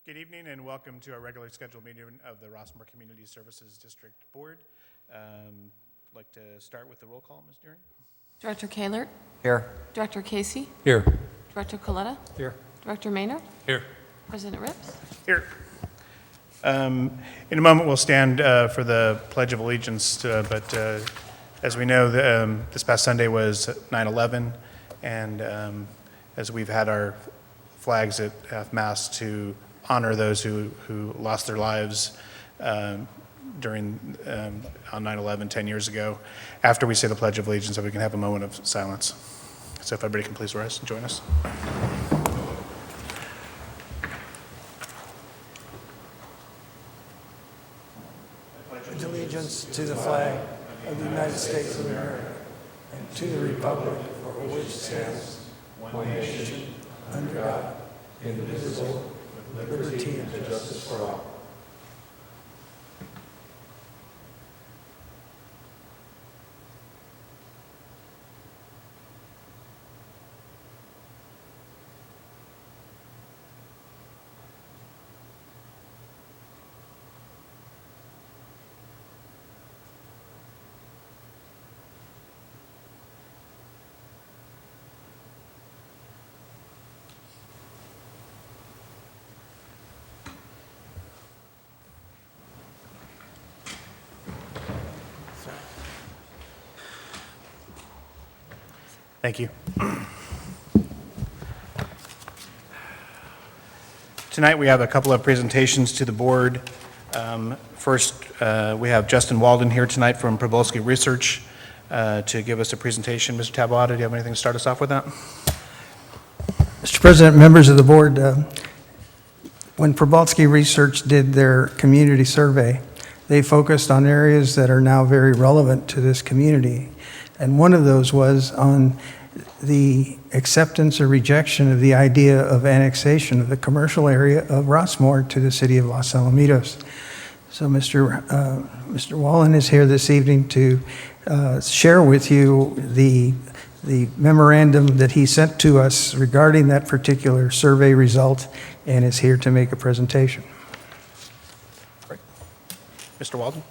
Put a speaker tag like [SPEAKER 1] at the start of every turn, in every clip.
[SPEAKER 1] Good evening and welcome to our regularly scheduled meeting of the Rossmoor Community Services District Board. I'd like to start with the roll call, Ms. Deering.
[SPEAKER 2] Director Kahlert?
[SPEAKER 3] Here.
[SPEAKER 2] Director Casey?
[SPEAKER 3] Here.
[SPEAKER 2] Director Coletta?
[SPEAKER 3] Here.
[SPEAKER 2] Director Maynard?
[SPEAKER 3] Here.
[SPEAKER 2] President Rips?
[SPEAKER 1] Here. In a moment, we'll stand for the Pledge of Allegiance, but as we know, this past Sunday was 9/11, and as we've had our flags at half-mast to honor those who lost their lives during on 9/11 10 years ago. After we say the Pledge of Allegiance, so we can have a moment of silence. So if everybody can please rise and join us.
[SPEAKER 4] I pledge allegiance to the flag of the United States of America and to the republic for which it stands, one nation, under God, indivisible, with liberty and justice for all.
[SPEAKER 1] Thank you. Tonight we have a couple of presentations to the board. First, we have Justin Walden here tonight from Probolsky Research to give us a presentation. Mr. Taboada, do you have anything to start us off with that?
[SPEAKER 4] Mr. President, members of the board, when Probolsky Research did their community survey, they focused on areas that are now very relevant to this community. And one of those was on the acceptance or rejection of the idea of annexation of the commercial area of Rossmoor to the city of Los Alamitos. So Mr. Wallen is here this evening to share with you the memorandum that he sent to us regarding that particular survey result and is here to make a presentation.
[SPEAKER 1] Great. Mr. Walden.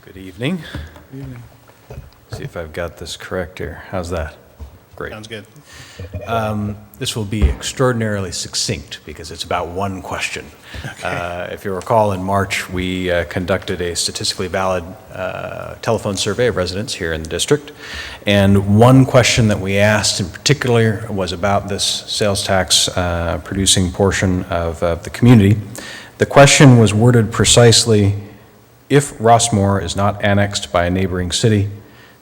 [SPEAKER 3] Good evening. Good evening. See if I've got this correct here. How's that? Great.
[SPEAKER 1] Sounds good.
[SPEAKER 3] This will be extraordinarily succinct because it's about one question. Okay. If you recall, in March, we conducted a statistically valid telephone survey of residents here in the district. And one question that we asked in particular was about this sales tax producing portion of the community. The question was worded precisely: if Rossmoor is not annexed by a neighboring city,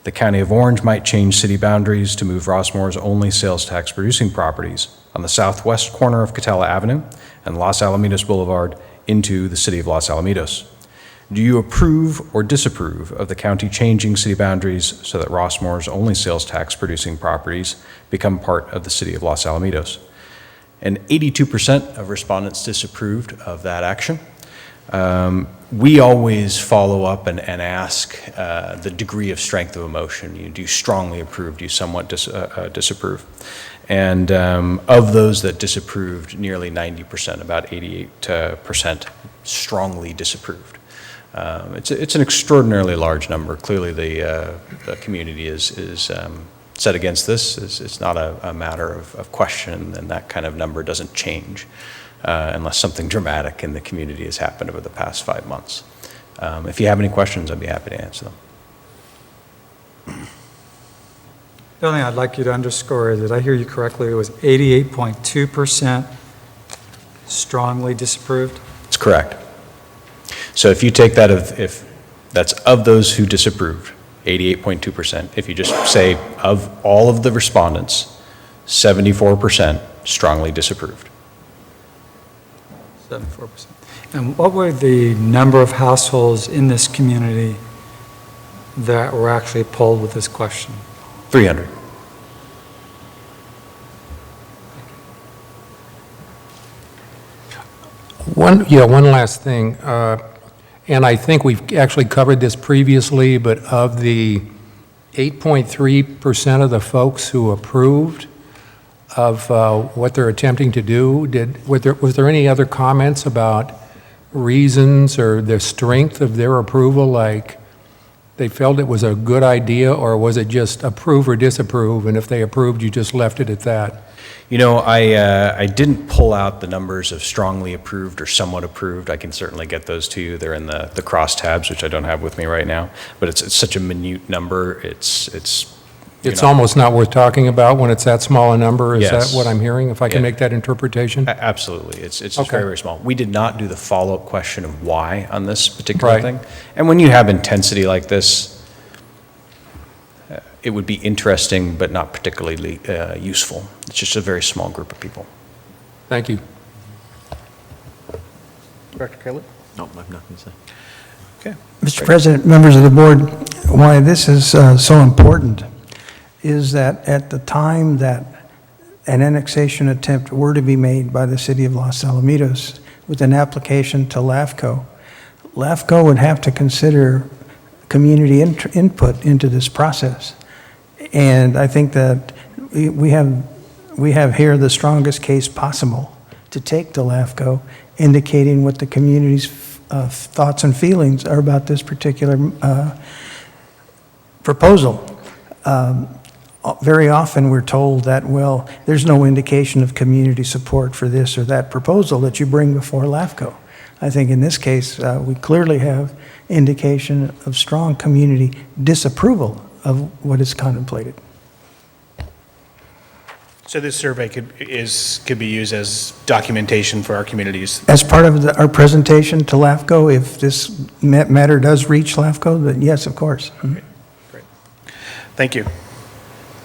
[SPEAKER 3] the County of Orange might change city boundaries to move Rossmoor's only sales tax producing properties on the southwest corner of Catella Avenue and Los Alamitos Boulevard into the city of Los Alamitos. Do you approve or disapprove of the county changing city boundaries so that Rossmoor's only sales tax producing properties become part of the city of Los Alamitos? And 82% of respondents disapproved of that action. We always follow up and ask the degree of strength of emotion. Do you strongly approve? Do you somewhat disapprove? And of those that disapproved, nearly 90%, about 88%, strongly disapproved. It's an extraordinarily large number. Clearly, the community is set against this. It's not a matter of question, and that kind of number doesn't change. Unless something dramatic in the community has happened over the past 5 months. If you have any questions, I'd be happy to answer them.
[SPEAKER 5] The only thing I'd like you to underscore is that I hear you correctly, it was 88.2% strongly disapproved?
[SPEAKER 3] That's correct. So if you take that, if that's of those who disapproved, 88.2%. If you just say of all of the respondents, 74% strongly disapproved.
[SPEAKER 5] 74%. And what were the number of households in this community that were actually polled with this question?
[SPEAKER 3] 300.
[SPEAKER 6] One last thing, and I think we've actually covered this previously, but of the 8.3% of the folks who approved, of what they're attempting to do? Was there any other comments about reasons or the strength of their approval, like they felt it was a good idea, or was it just approve or disapprove, and if they approved, you just left it at that?
[SPEAKER 3] You know, I didn't pull out the numbers of strongly approved or somewhat approved. I can certainly get those to you. They're in the cross tabs, which I don't have with me right now. But it's such a minute number. It's
[SPEAKER 6] Almost not worth talking about when it's that small a number? Is
[SPEAKER 3] Yes.
[SPEAKER 6] that what I'm hearing, if I can
[SPEAKER 3] Yeah.
[SPEAKER 6] make that interpretation?
[SPEAKER 3] Absolutely. It's just
[SPEAKER 6] Okay.
[SPEAKER 3] very, very small. We did not do the follow-up question of why on this particular
[SPEAKER 6] Right.
[SPEAKER 3] thing. And when you have intensity like this, it would be interesting, but not particularly useful. It's just a very small group of people.
[SPEAKER 6] Thank you.
[SPEAKER 1] Director Caleb?
[SPEAKER 7] No, I have nothing to say.
[SPEAKER 1] Okay.
[SPEAKER 4] Mr. President, members of the board, why this is so important is that at the time that an annexation attempt were to be made by the city of Los Alamitos with an application to LAFCO, LAFCO would have to consider community input into this process. And I think that we have here the strongest case possible to take to LAFCO, indicating what the community's thoughts and feelings are about this particular proposal. Very often we're told that, well, there's no indication of community support for this or that proposal that you bring before LAFCO. I think in this case, we clearly have indication of strong community disapproval of what is contemplated.
[SPEAKER 1] So this survey could be used as documentation for our communities.
[SPEAKER 4] As part of our presentation to LAFCO, if this matter does reach LAFCO, then yes, of course.
[SPEAKER 1] Great. Thank you.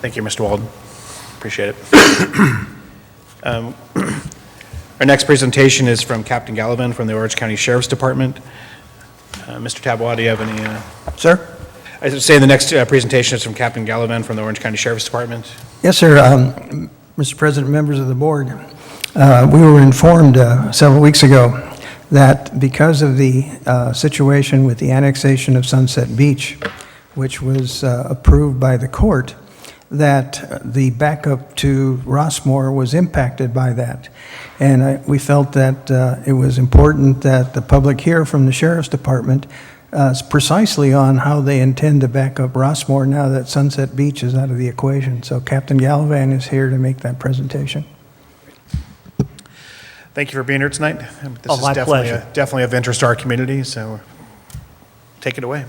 [SPEAKER 1] Thank you, Mr. Walden. Appreciate it. Our next presentation is from Captain Gallivan from the Orange County Sheriff's Department. Mr. Tabois, do you have any?
[SPEAKER 4] Sir?
[SPEAKER 1] I was saying the next presentation is from Captain Gallivan from the Orange County Sheriff's Department.
[SPEAKER 4] Yes, sir. Mr. President, members of the board, we were informed several weeks ago that because of the situation with the annexation of Sunset Beach, which was approved by the court, that the backup to Rossmoor was impacted by that. And we felt that it was important that the public hear from the Sheriff's Department precisely on how they intend to back up Rossmoor now that Sunset Beach is out of the equation. So Captain Gallivan is here to make that presentation.
[SPEAKER 1] Thank you for being here tonight. This
[SPEAKER 8] my
[SPEAKER 1] is
[SPEAKER 8] pleasure.
[SPEAKER 1] definitely of interest to our community, so take it away.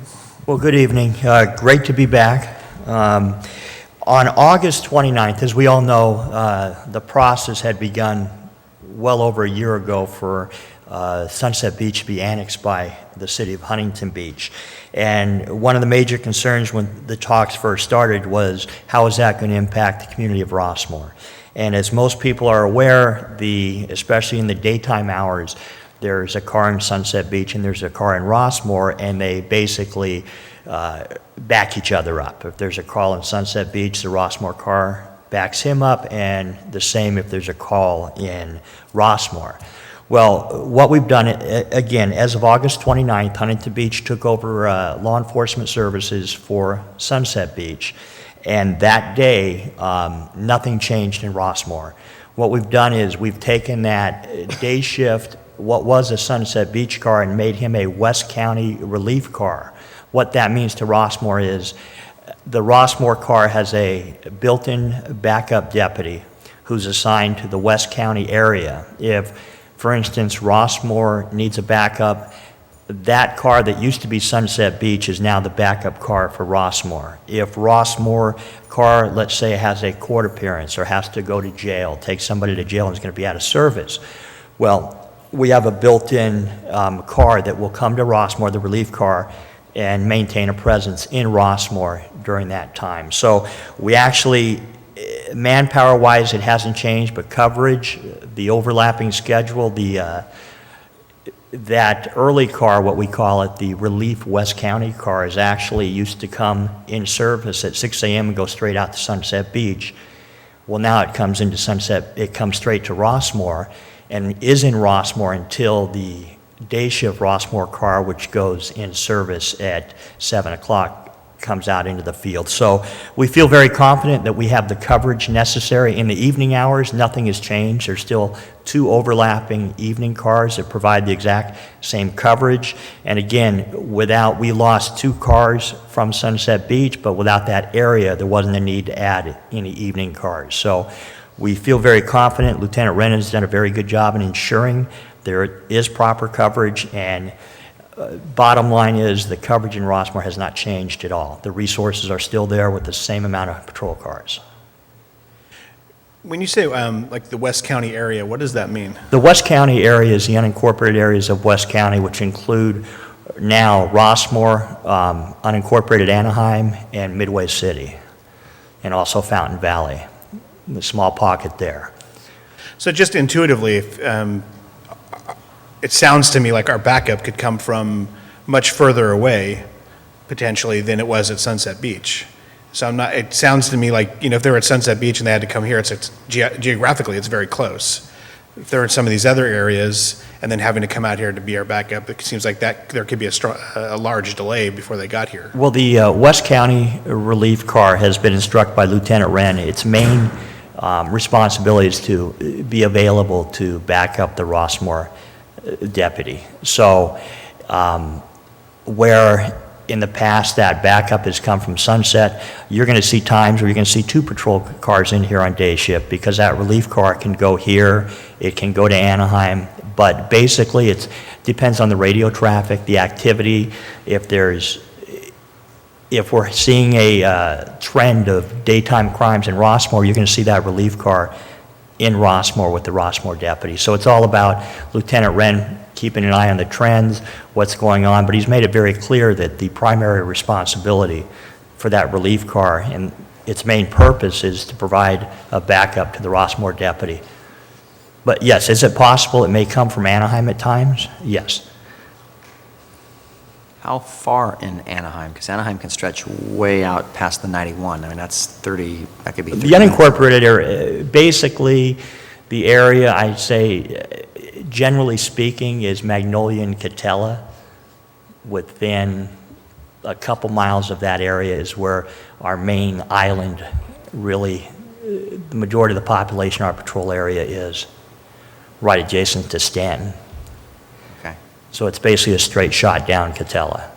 [SPEAKER 8] Well, good evening. Great to be back. On August 29th, as we all know, the process had begun well over a year ago for Sunset Beach to be annexed by the city of Huntington Beach. And one of the major concerns when the talks first started was how is that going to impact the community of Rossmoor? And as most people are aware, especially in the daytime hours, there's a car in Sunset Beach and there's a car in Rossmoor, and they basically back each other up. If there's a call in Sunset Beach, the Rossmoor car backs him up, and the same if there's a call in Rossmoor. Well, what we've done, again, as of August 29th, Huntington Beach took over law enforcement services for Sunset Beach, and that day, nothing changed in Rossmoor. What we've done is we've taken that day shift, what was a Sunset Beach car, and made him a West County relief car. What that means to Rossmoor is the Rossmoor car has a built-in backup deputy who's assigned to the West County area. If, for instance, Rossmoor needs a backup, that car that used to be Sunset Beach is now the backup car for Rossmoor. If Rossmoor car, let's say, has a court appearance or has to go to jail, take somebody to jail and is going to be out of service, well, we have a built-in car that will come to Rossmoor, the relief car, and maintain a presence in Rossmoor during that time. So we actually, manpower-wise, it hasn't changed, but coverage, the overlapping schedule, that early car, what we call it, the Relief West County car, is actually used to come in service at 6 a.m. and go straight out to Sunset Beach. Well, now it comes into Sunset, it comes straight to Rossmoor and is in Rossmoor until the day shift Rossmoor car, which goes in service at 7 o'clock comes out into the field. So we feel very confident that we have the coverage necessary. In the evening hours, nothing has changed. There's still 2 overlapping evening cars that provide the exact same coverage. And again, we lost 2 cars from Sunset Beach, but without that area, there wasn't a need to add any evening cars. So we feel very confident. Lieutenant Wren has done a very good job in ensuring there is proper coverage, and bottom line is the coverage in Rossmoor has not changed at all. The resources are still there with the same amount of patrol cars.
[SPEAKER 1] When you say like the West County area, what does that mean?
[SPEAKER 8] The West County area is the unincorporated areas of West County, which include now Rossmoor, unincorporated Anaheim, and Midway City, and also Fountain Valley, the small pocket there.
[SPEAKER 1] So just intuitively, if, it sounds to me like our backup could come from much further away, potentially, than it was at Sunset Beach. So it sounds to me like, if they were at Sunset Beach and they had to come here, geographically, it's very close. If they're in some of these other areas and then having to come out here to be our backup, it seems like that there could be a large delay before they got here.
[SPEAKER 8] Well, the West County relief car has been instructed by Lieutenant Wren. Its main responsibility is to be available to back up the Rossmoor deputy. So where in the past that backup has come from Sunset, you're going to see times where you're going to see 2 patrol cars in here on day shift, because that relief car can go here, it can go to Anaheim, but basically it depends on the radio traffic, the activity. If we're seeing a trend of daytime crimes in Rossmoor, you're going to see that relief car in Rossmoor with the Rossmoor deputy. So it's all about Lieutenant Wren keeping an eye on the trends, what's going on, but he's made it very clear that the primary responsibility for that relief car and its main purpose is to provide a backup to the Rossmoor deputy. But yes, is it possible it may come from Anaheim at times? Yes.
[SPEAKER 7] How far in Anaheim? Because Anaheim can stretch way out past the 91. I mean, that's 30, that could be 30
[SPEAKER 8] The unincorporated area, basically the area, I'd say, generally speaking, is Magnolia and Catella. Within a couple miles of that area is where our main island, really, the majority of the population, our patrol area is, right adjacent to Stanton.
[SPEAKER 7] Okay.
[SPEAKER 8] So it's basically a straight shot down Catella.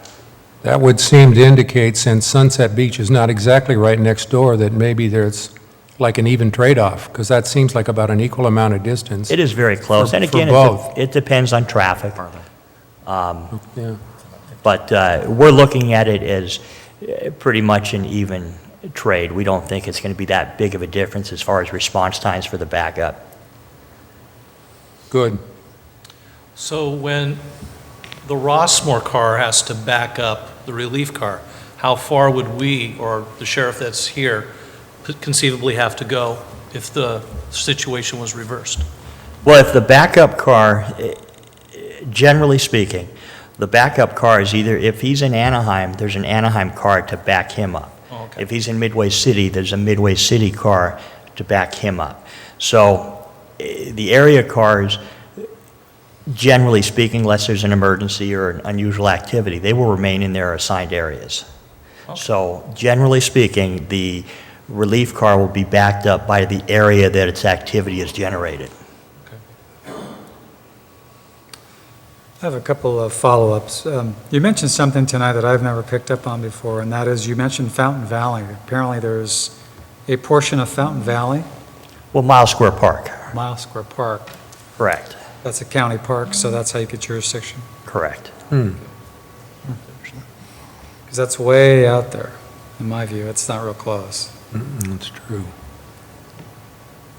[SPEAKER 6] That would seem to indicate, since Sunset Beach is not exactly right next door, that maybe there's like an even trade-off, because that seems like about an equal amount of distance.
[SPEAKER 8] It is very close. And
[SPEAKER 6] For
[SPEAKER 8] again,
[SPEAKER 6] both.
[SPEAKER 8] it depends on traffic.
[SPEAKER 6] Yeah.
[SPEAKER 8] But we're looking at it as pretty much an even trade. We don't think it's going to be that big of a difference as far as response times for the backup.
[SPEAKER 6] Good.
[SPEAKER 9] So when the Rossmoor car has to back up the relief car, how far would we, or the sheriff that's here, conceivably have to go if the situation was reversed?
[SPEAKER 8] Well, if the backup car, generally speaking, the backup car is either, if he's in Anaheim, there's an Anaheim car to back him up.
[SPEAKER 9] Oh, okay.
[SPEAKER 8] If he's in Midway City, there's a Midway City car to back him up. So the area cars, generally speaking, unless there's an emergency or an unusual activity, they will remain in their assigned areas.
[SPEAKER 9] Okay.
[SPEAKER 8] So generally speaking, the relief car will be backed up by the area that its activity is generated.
[SPEAKER 5] I have a couple of follow-ups. You mentioned something tonight that I've never picked up on before, and that is you mentioned Fountain Valley. Apparently there's a portion of Fountain Valley,
[SPEAKER 8] Well, Miles Square Park,
[SPEAKER 5] Mile Square Park.
[SPEAKER 8] correct,
[SPEAKER 5] That's a county park, so that's how you get jurisdiction.
[SPEAKER 8] correct.
[SPEAKER 5] Because that's way out there, in my view. It's not real close.
[SPEAKER 6] That's true.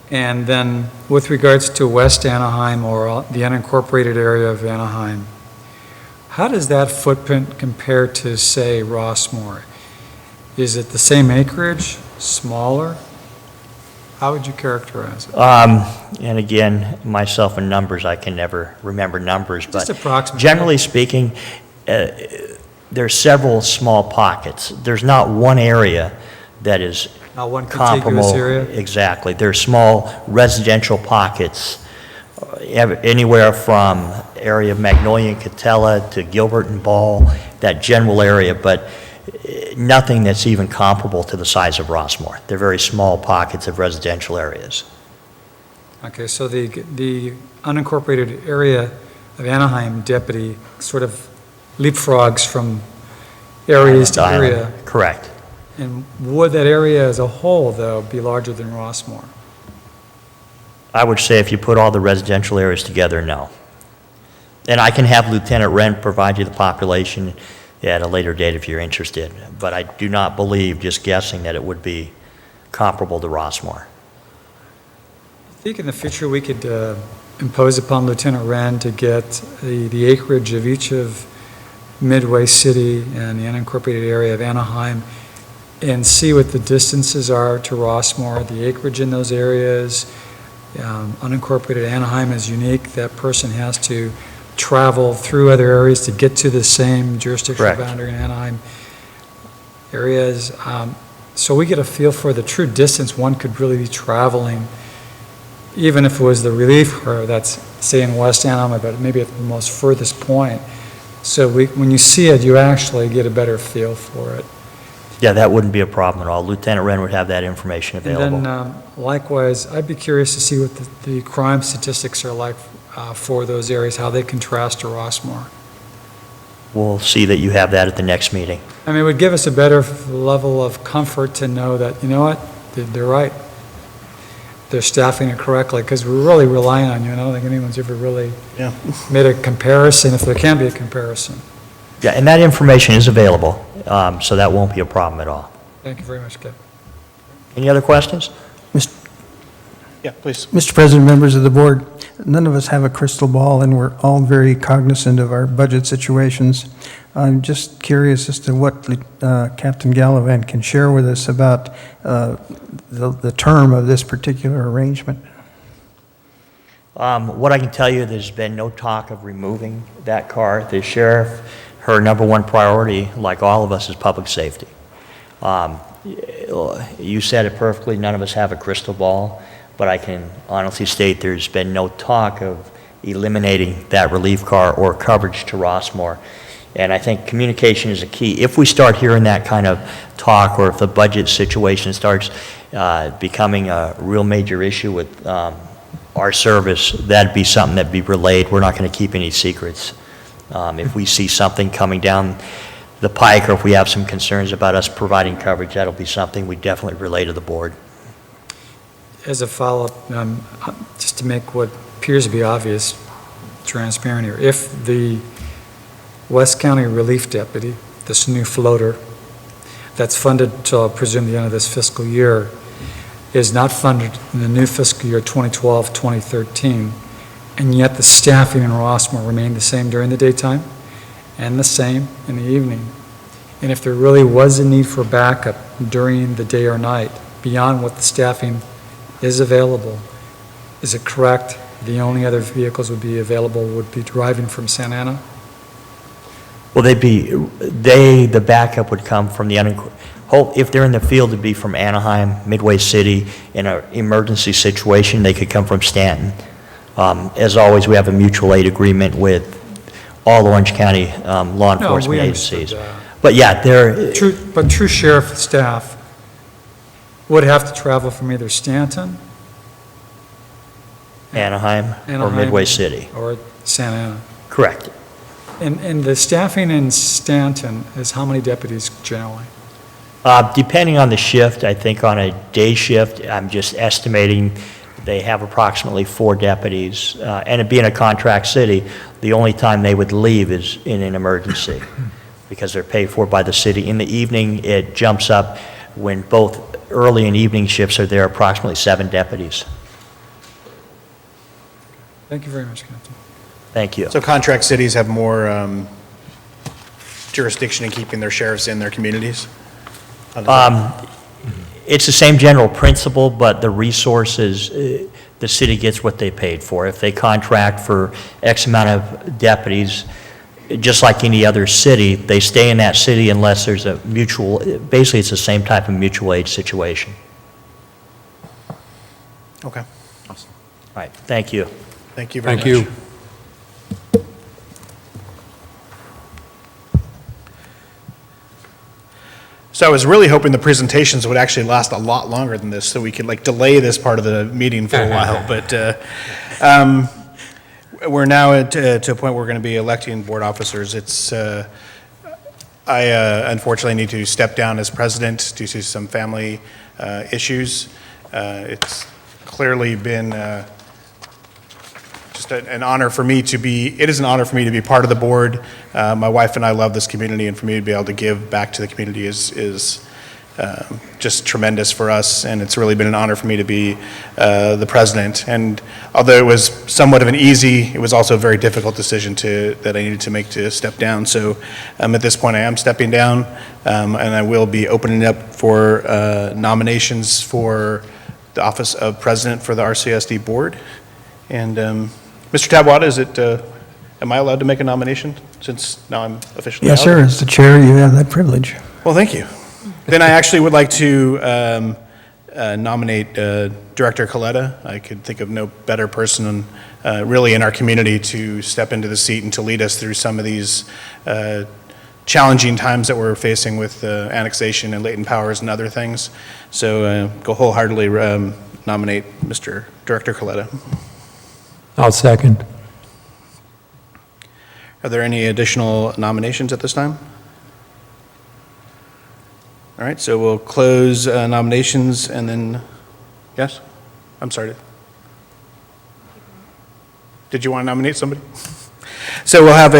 [SPEAKER 5] And then with regards to West Anaheim or the unincorporated area of Anaheim, how does that footprint compare to, say, Rossmoor? Is it the same acreage, smaller? How would you characterize it?
[SPEAKER 8] And again, myself and numbers, I can never remember numbers, but
[SPEAKER 5] Just approximately.
[SPEAKER 8] generally speaking, there's several small pockets. There's not one area that is
[SPEAKER 5] Not one
[SPEAKER 8] comparable.
[SPEAKER 5] contiguous area?
[SPEAKER 8] Exactly. There's small residential pockets, anywhere from area of Magnolia and Catella to Gilbert and Ball, that general area, but nothing that's even comparable to the size of Rossmoor. They're very small pockets of residential areas.
[SPEAKER 5] Okay, so the unincorporated area of Anaheim deputy sort of leapfrogs from areas to
[SPEAKER 8] Island.
[SPEAKER 5] area.
[SPEAKER 8] Correct.
[SPEAKER 5] And would that area as a whole, though, be larger than Rossmoor?
[SPEAKER 8] I would say if you put all the residential areas together, no. And I can have Lieutenant Wren provide you the population at a later date if you're interested, but I do not believe, just guessing, that it would be comparable to Rossmoor.
[SPEAKER 5] I think in the future we could impose upon Lieutenant Wren to get the acreage of each of Midway City and the unincorporated area of Anaheim and see what the distances are to Rossmoor, the acreage in those areas. Unincorporated Anaheim is unique. That person has to travel through other areas to get to the same jurisdictional
[SPEAKER 8] Correct.
[SPEAKER 5] boundary in Anaheim areas. So we get a feel for the true distance one could really be traveling, even if it was the relief car that's, say, in West Anaheim, but maybe at the most furthest point. So when you see it, you actually get a better feel for it.
[SPEAKER 8] Yeah, that wouldn't be a problem at all. Lieutenant Wren would have that information available.
[SPEAKER 5] And then likewise, I'd be curious to see what the crime statistics are like for those areas, how they contrast to Rossmoor.
[SPEAKER 8] We'll see that you have that at the next meeting.
[SPEAKER 5] I mean, it would give us a better level of comfort to know that, you know what, they're right. They're staffing it correctly, because we're really relying on you, and I don't think anyone's ever really
[SPEAKER 1] Yeah.
[SPEAKER 5] made a comparison, if there can be a comparison.
[SPEAKER 8] Yeah, and that information is available, so that won't be a problem at all.
[SPEAKER 5] Thank you very much, Kevin.
[SPEAKER 8] Any other questions?
[SPEAKER 1] Yeah, please.
[SPEAKER 4] Mr. President, members of the board, none of us have a crystal ball, and we're all very cognizant of our budget situations. I'm just curious as to what Captain Gallivan can share with us about the term of this particular arrangement.
[SPEAKER 8] What I can tell you, there's been no talk of removing that car. The sheriff, her number one priority, like all of us, is public safety. You said it perfectly, none of us have a crystal ball, but I can honestly state there's been no talk of eliminating that relief car or coverage to Rossmoor. And I think communication is a key. If we start hearing that kind of talk, or if the budget situation starts becoming a real major issue with our service, that'd be something that'd be relayed. We're not going to keep any secrets. If we see something coming down the pike, or if we have some concerns about us providing coverage, that'll be something we definitely relay to the board.
[SPEAKER 5] As a follow-up, just to make what appears to be obvious, transparent here, if the West County Relief Deputy, this new floater, that's funded till, I presume, the end of this fiscal year, is not funded in the new fiscal year 2012-2013, and yet the staffing in Rossmoor remained the same during the daytime and the same in the evening. And if there really was a need for backup during the day or night, beyond what the staffing is available, is it correct the only other vehicles would be available would be driving from Santa Ana?
[SPEAKER 8] Well, the backup would come from the, if they're in the field, it'd be from Anaheim, Midway City. In an emergency situation, they could come from Stanton. As always, we have a mutual aid agreement with all Orange County law enforcement agencies. But yeah,
[SPEAKER 5] True sheriff staff would have to travel from either Stanton,
[SPEAKER 8] Anaheim, or Midway City.
[SPEAKER 5] or Santa Ana.
[SPEAKER 8] Correct.
[SPEAKER 5] And the staffing in Stanton is how many deputies generally?
[SPEAKER 8] Depending on the shift, I think on a day shift, I'm just estimating they have approximately 4 deputies. And it being a contract city, the only time they would leave is in an emergency because they're paid for by the city. In the evening, it jumps up when both early and evening shifts are there, approximately 7 deputies.
[SPEAKER 5] Thank you very much, Captain.
[SPEAKER 8] Thank you.
[SPEAKER 1] So contract cities have more jurisdiction in keeping their sheriffs in their communities?
[SPEAKER 8] It's the same general principle, but the resources, the city gets what they paid for. If they contract for X amount of deputies, just like any other city, they stay in that city unless there's a mutual, basically it's the same type of mutual aid situation.
[SPEAKER 1] Okay.
[SPEAKER 8] All right, thank you.
[SPEAKER 1] Thank you very much.
[SPEAKER 6] Thank you.
[SPEAKER 1] So I was really hoping the presentations would actually last a lot longer than this, so we could like delay this part of the meeting for a while. But we're now to a point where we're going to be electing board officers. I unfortunately need to step down as president due to some family issues. It's clearly been just an honor for me to be, it is an honor for me to be part of the board. My wife and I love this community, and for me to be able to give back to the community is just tremendous for us, and it's really been an honor for me to be the president. And although it was somewhat of an easy, it was also a very difficult decision that I needed to make to step down. So at this point I am stepping down, and I will be opening up for nominations for the office of president for the RCSD board. And Mr. Tabwada, am I allowed to make a nomination since now I'm officially
[SPEAKER 4] Yes,
[SPEAKER 1] out?
[SPEAKER 4] sir. As the chair, you have that privilege.
[SPEAKER 1] Well, thank you. Then I actually would like to nominate Director Coletta. I could think of no better person really in our community to step into the seat and to lead us through some of these challenging times that we're facing with annexation and latent powers and other things. So go wholeheartedly nominate Mr. Director Coletta.
[SPEAKER 6] I'll second.
[SPEAKER 1] Are there any additional nominations at this time? All right, so we'll close nominations and then, yes? I'm sorry. Did you want to nominate somebody? So we'll have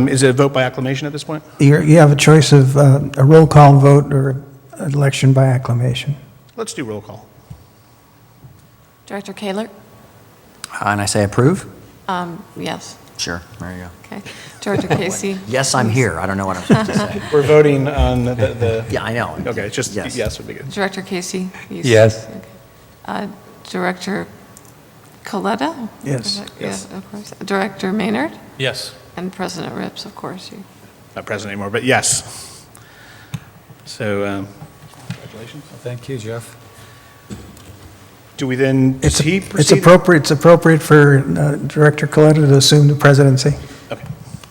[SPEAKER 1] is it a vote by acclamation at this point?
[SPEAKER 4] You have a choice of a roll call vote or election by acclamation.
[SPEAKER 1] Let's do roll call.
[SPEAKER 2] Director Kaler?
[SPEAKER 7] And I say approve?
[SPEAKER 2] Yes.
[SPEAKER 7] Sure, there you go.
[SPEAKER 2] Okay. Director Casey?
[SPEAKER 7] Yes, I'm here. I don't know what I'm supposed to say.
[SPEAKER 1] We're voting on the
[SPEAKER 7] Yeah, I know.
[SPEAKER 1] okay, just
[SPEAKER 7] Yes.
[SPEAKER 1] yes would be good.
[SPEAKER 2] Director Casey?
[SPEAKER 6] Yes.
[SPEAKER 2] Okay. Director Coletta?
[SPEAKER 4] Yes.
[SPEAKER 2] Yes, of course. Director Maynard?
[SPEAKER 9] Yes.
[SPEAKER 2] And President Rips, of course.
[SPEAKER 1] Not present anymore, but yes. So, congratulations.
[SPEAKER 5] Thank you, Jeff.
[SPEAKER 1] Do we then, does he
[SPEAKER 4] It's
[SPEAKER 1] proceed?
[SPEAKER 4] appropriate for Director Coletta to assume the presidency.
[SPEAKER 1] Okay.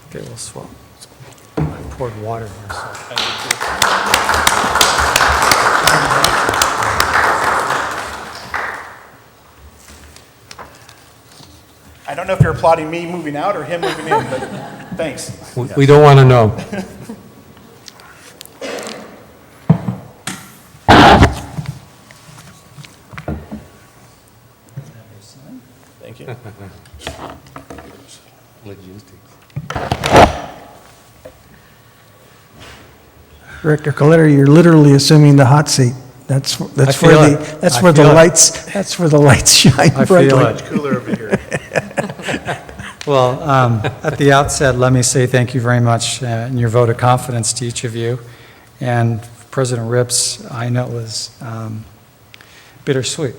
[SPEAKER 5] Okay, we'll swap. I poured water here, so.
[SPEAKER 1] I don't know if you're applauding me moving out or him moving in, but thanks.
[SPEAKER 6] We don't want to know.
[SPEAKER 1] Thank you.
[SPEAKER 4] Director Coletta, you're literally assuming the hot seat. That's
[SPEAKER 5] feel
[SPEAKER 4] where
[SPEAKER 5] it.
[SPEAKER 4] that's
[SPEAKER 5] I
[SPEAKER 4] where the
[SPEAKER 5] feel it.
[SPEAKER 4] lights shine
[SPEAKER 5] I
[SPEAKER 4] brightly.
[SPEAKER 5] feel it.
[SPEAKER 1] Much cooler over here.
[SPEAKER 5] Well, at the outset, let me say thank you very much and your vote of confidence to each of you. And President Rips, I know it was bittersweet.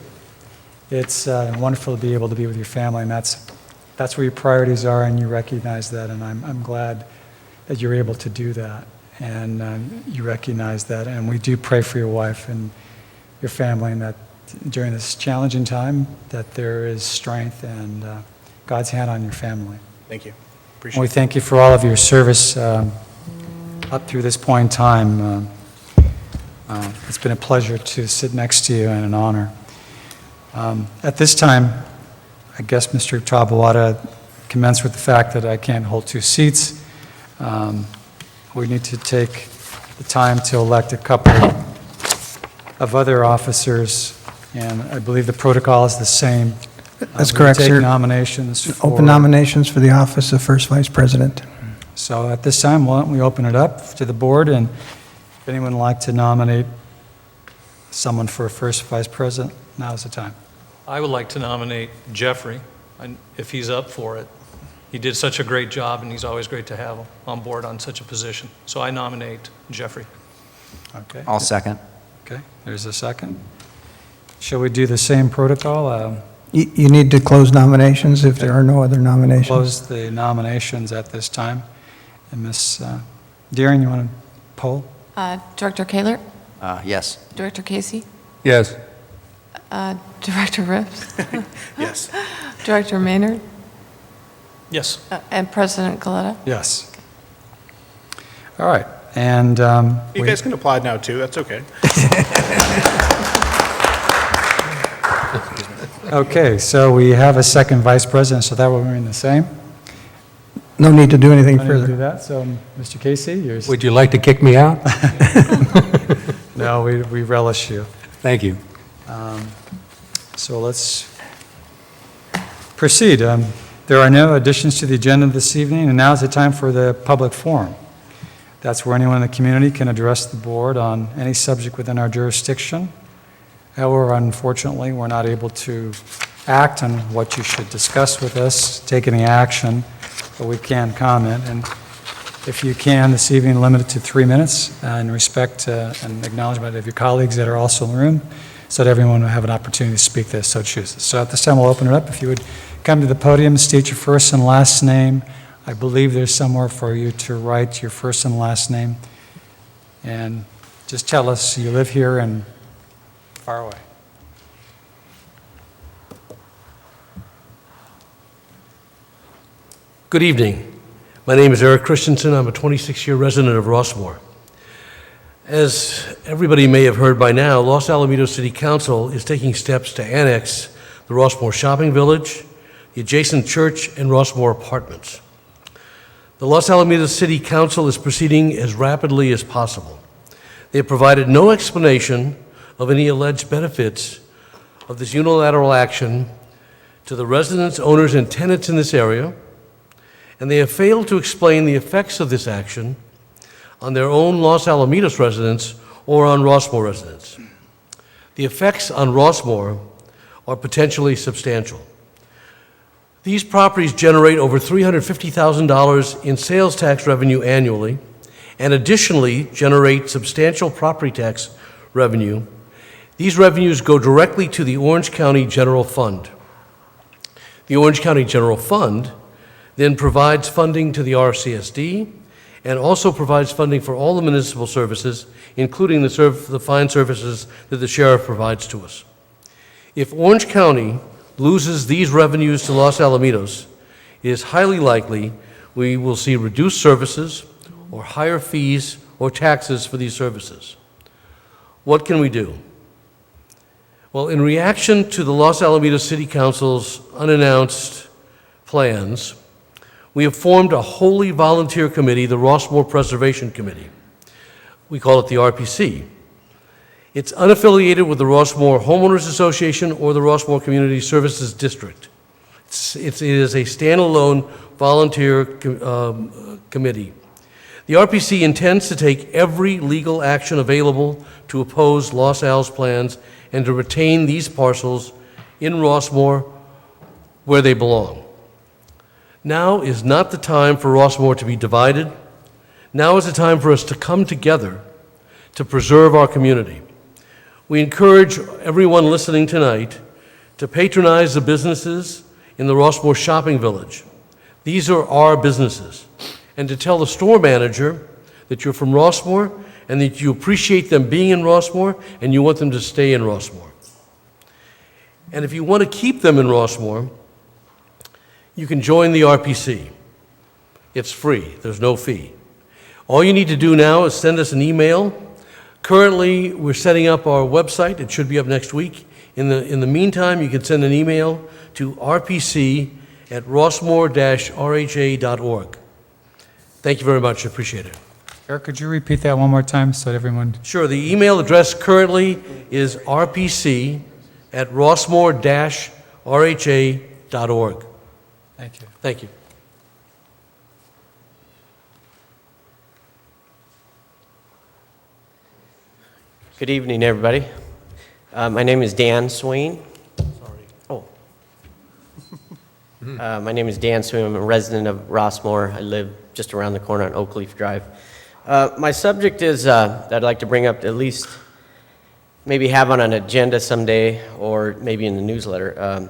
[SPEAKER 5] It's wonderful to be able to be with your family, and that's where your priorities are, and you recognize that, and I'm glad that you're able to do that, and you recognize that, and we do pray for your wife and your family, and that during this challenging time, that there is strength and God's hand on your family.
[SPEAKER 1] Thank you.
[SPEAKER 5] And
[SPEAKER 1] Appreciate
[SPEAKER 5] we
[SPEAKER 1] it.
[SPEAKER 5] thank you for all of your service up through this point in time. It's been a pleasure to sit next to you and an honor. At this time, I guess Mr. Tabawada commenced with the fact that I can't hold two seats. We need to take the time to elect a couple of other officers, and I believe the protocol is the same.
[SPEAKER 4] That's
[SPEAKER 5] We
[SPEAKER 4] correct,
[SPEAKER 5] take
[SPEAKER 4] sir.
[SPEAKER 5] nominations for...
[SPEAKER 4] Open nominations for the office of First Vice President.
[SPEAKER 5] So at this time, why don't we open it up to the board, and if anyone would like to nominate someone for first vice president, now's the time.
[SPEAKER 9] I would like to nominate Jeffrey, if he's up for it. He did such a great job, and he's always great to have on board on such a position. So I nominate Jeffrey.
[SPEAKER 5] Okay,
[SPEAKER 7] I'll second.
[SPEAKER 5] okay, there's a second. Shall we do the same protocol?
[SPEAKER 4] You need to close nominations if there are no other nominations.
[SPEAKER 5] Close the nominations at this time. And Ms. Deering, you want to poll?
[SPEAKER 2] Director Kaler?
[SPEAKER 7] Yes.
[SPEAKER 2] Director Casey?
[SPEAKER 6] Yes.
[SPEAKER 2] Director Rips?
[SPEAKER 1] Yes.
[SPEAKER 2] Director Maynard?
[SPEAKER 9] Yes.
[SPEAKER 2] And President Coletta?
[SPEAKER 5] Yes. All right, And
[SPEAKER 1] You guys can applaud now, too. That's okay.
[SPEAKER 5] okay, so we have a second vice president, so that will remain the same.
[SPEAKER 4] No need to do anything
[SPEAKER 5] I didn't do
[SPEAKER 4] further.
[SPEAKER 5] that, so Mr. Casey, yours.
[SPEAKER 6] Would you like to kick me out?
[SPEAKER 5] No, we relish you.
[SPEAKER 6] Thank you.
[SPEAKER 5] So let's proceed. There are no additions to the agenda this evening, and now is the time for the public forum. That's where anyone in the community can address the board on any subject within our jurisdiction. However, unfortunately, we're not able to act on what you should discuss with us, take any action, but we can comment. And if you can, this evening, limit it to 3 minutes in respect and acknowledgement of your colleagues that are also in the room, so that everyone will have an opportunity to speak this, so chooses. So at this time, we'll open it up. If you would come to the podium, state your first and last name. I believe there's somewhere for you to write your first and last name. And just tell us you live here and far away.
[SPEAKER 10] Good evening. My name is Eric Christensen. I'm a 26-year resident of Rossmoor. As everybody may have heard by now, Los Alamitos City Council is taking steps to annex the Rossmoor Shopping Village, the adjacent church, and Rossmoor Apartments. The Los Alamitos City Council is proceeding as rapidly as possible. They have provided no explanation of any alleged benefits of this unilateral action to the residents, owners, and tenants in this area, and they have failed to explain the effects of this action on their own Los Alamitos residents or on Rossmoor residents. The effects on Rossmoor are potentially substantial. These properties generate over $350,000 in sales tax revenue annually, and additionally generate substantial property tax revenue. These revenues go directly to the Orange County General Fund. The Orange County General Fund then provides funding to the RCSD and also provides funding for all the municipal services, including the fine services that the sheriff provides to us. If Orange County loses these revenues to Los Alamitos, it is highly likely we will see reduced services or higher fees or taxes for these services. What can we do? Well, in reaction to the Los Alamitos City Council's unannounced plans, we have formed a wholly volunteer committee, the Rossmoor Preservation Committee. We call it the RPC. It's unaffiliated with the Rossmoor Homeowners Association or the Rossmoor Community Services District. It is a standalone volunteer committee. The RPC intends to take every legal action available to oppose Los Al's plans and to retain these parcels in Rossmoor where they belong. Now is not the time for Rossmoor to be divided. Now is the time for us to come together to preserve our community. We encourage everyone listening tonight to patronize the businesses in the Rossmoor Shopping Village. These are our businesses. And to tell the store manager that you're from Rossmoor and that you appreciate them being in Rossmoor and you want them to stay in Rossmoor. And if you want to keep them in Rossmoor, you can join the RPC. It's free, there's no fee. All you need to do now is send us an email. Currently, we're setting up our website. It should be up next week. In the meantime, you can send an email to rpc@rossmoor-rha.org. Thank you very much, I appreciate it.
[SPEAKER 5] Eric, could you repeat that one more time so that everyone...
[SPEAKER 10] Sure, the email address currently is rpc@rossmoor-rha.org.
[SPEAKER 5] Thank you.
[SPEAKER 10] Thank you.
[SPEAKER 11] Good evening, everybody. My name is Dan Swain. My name is Dan Swain. I'm a resident of Rossmoor. I live just around the corner on Oakleaf Drive. My subject is that I'd like to bring up, at least maybe have on an agenda someday or maybe in the newsletter.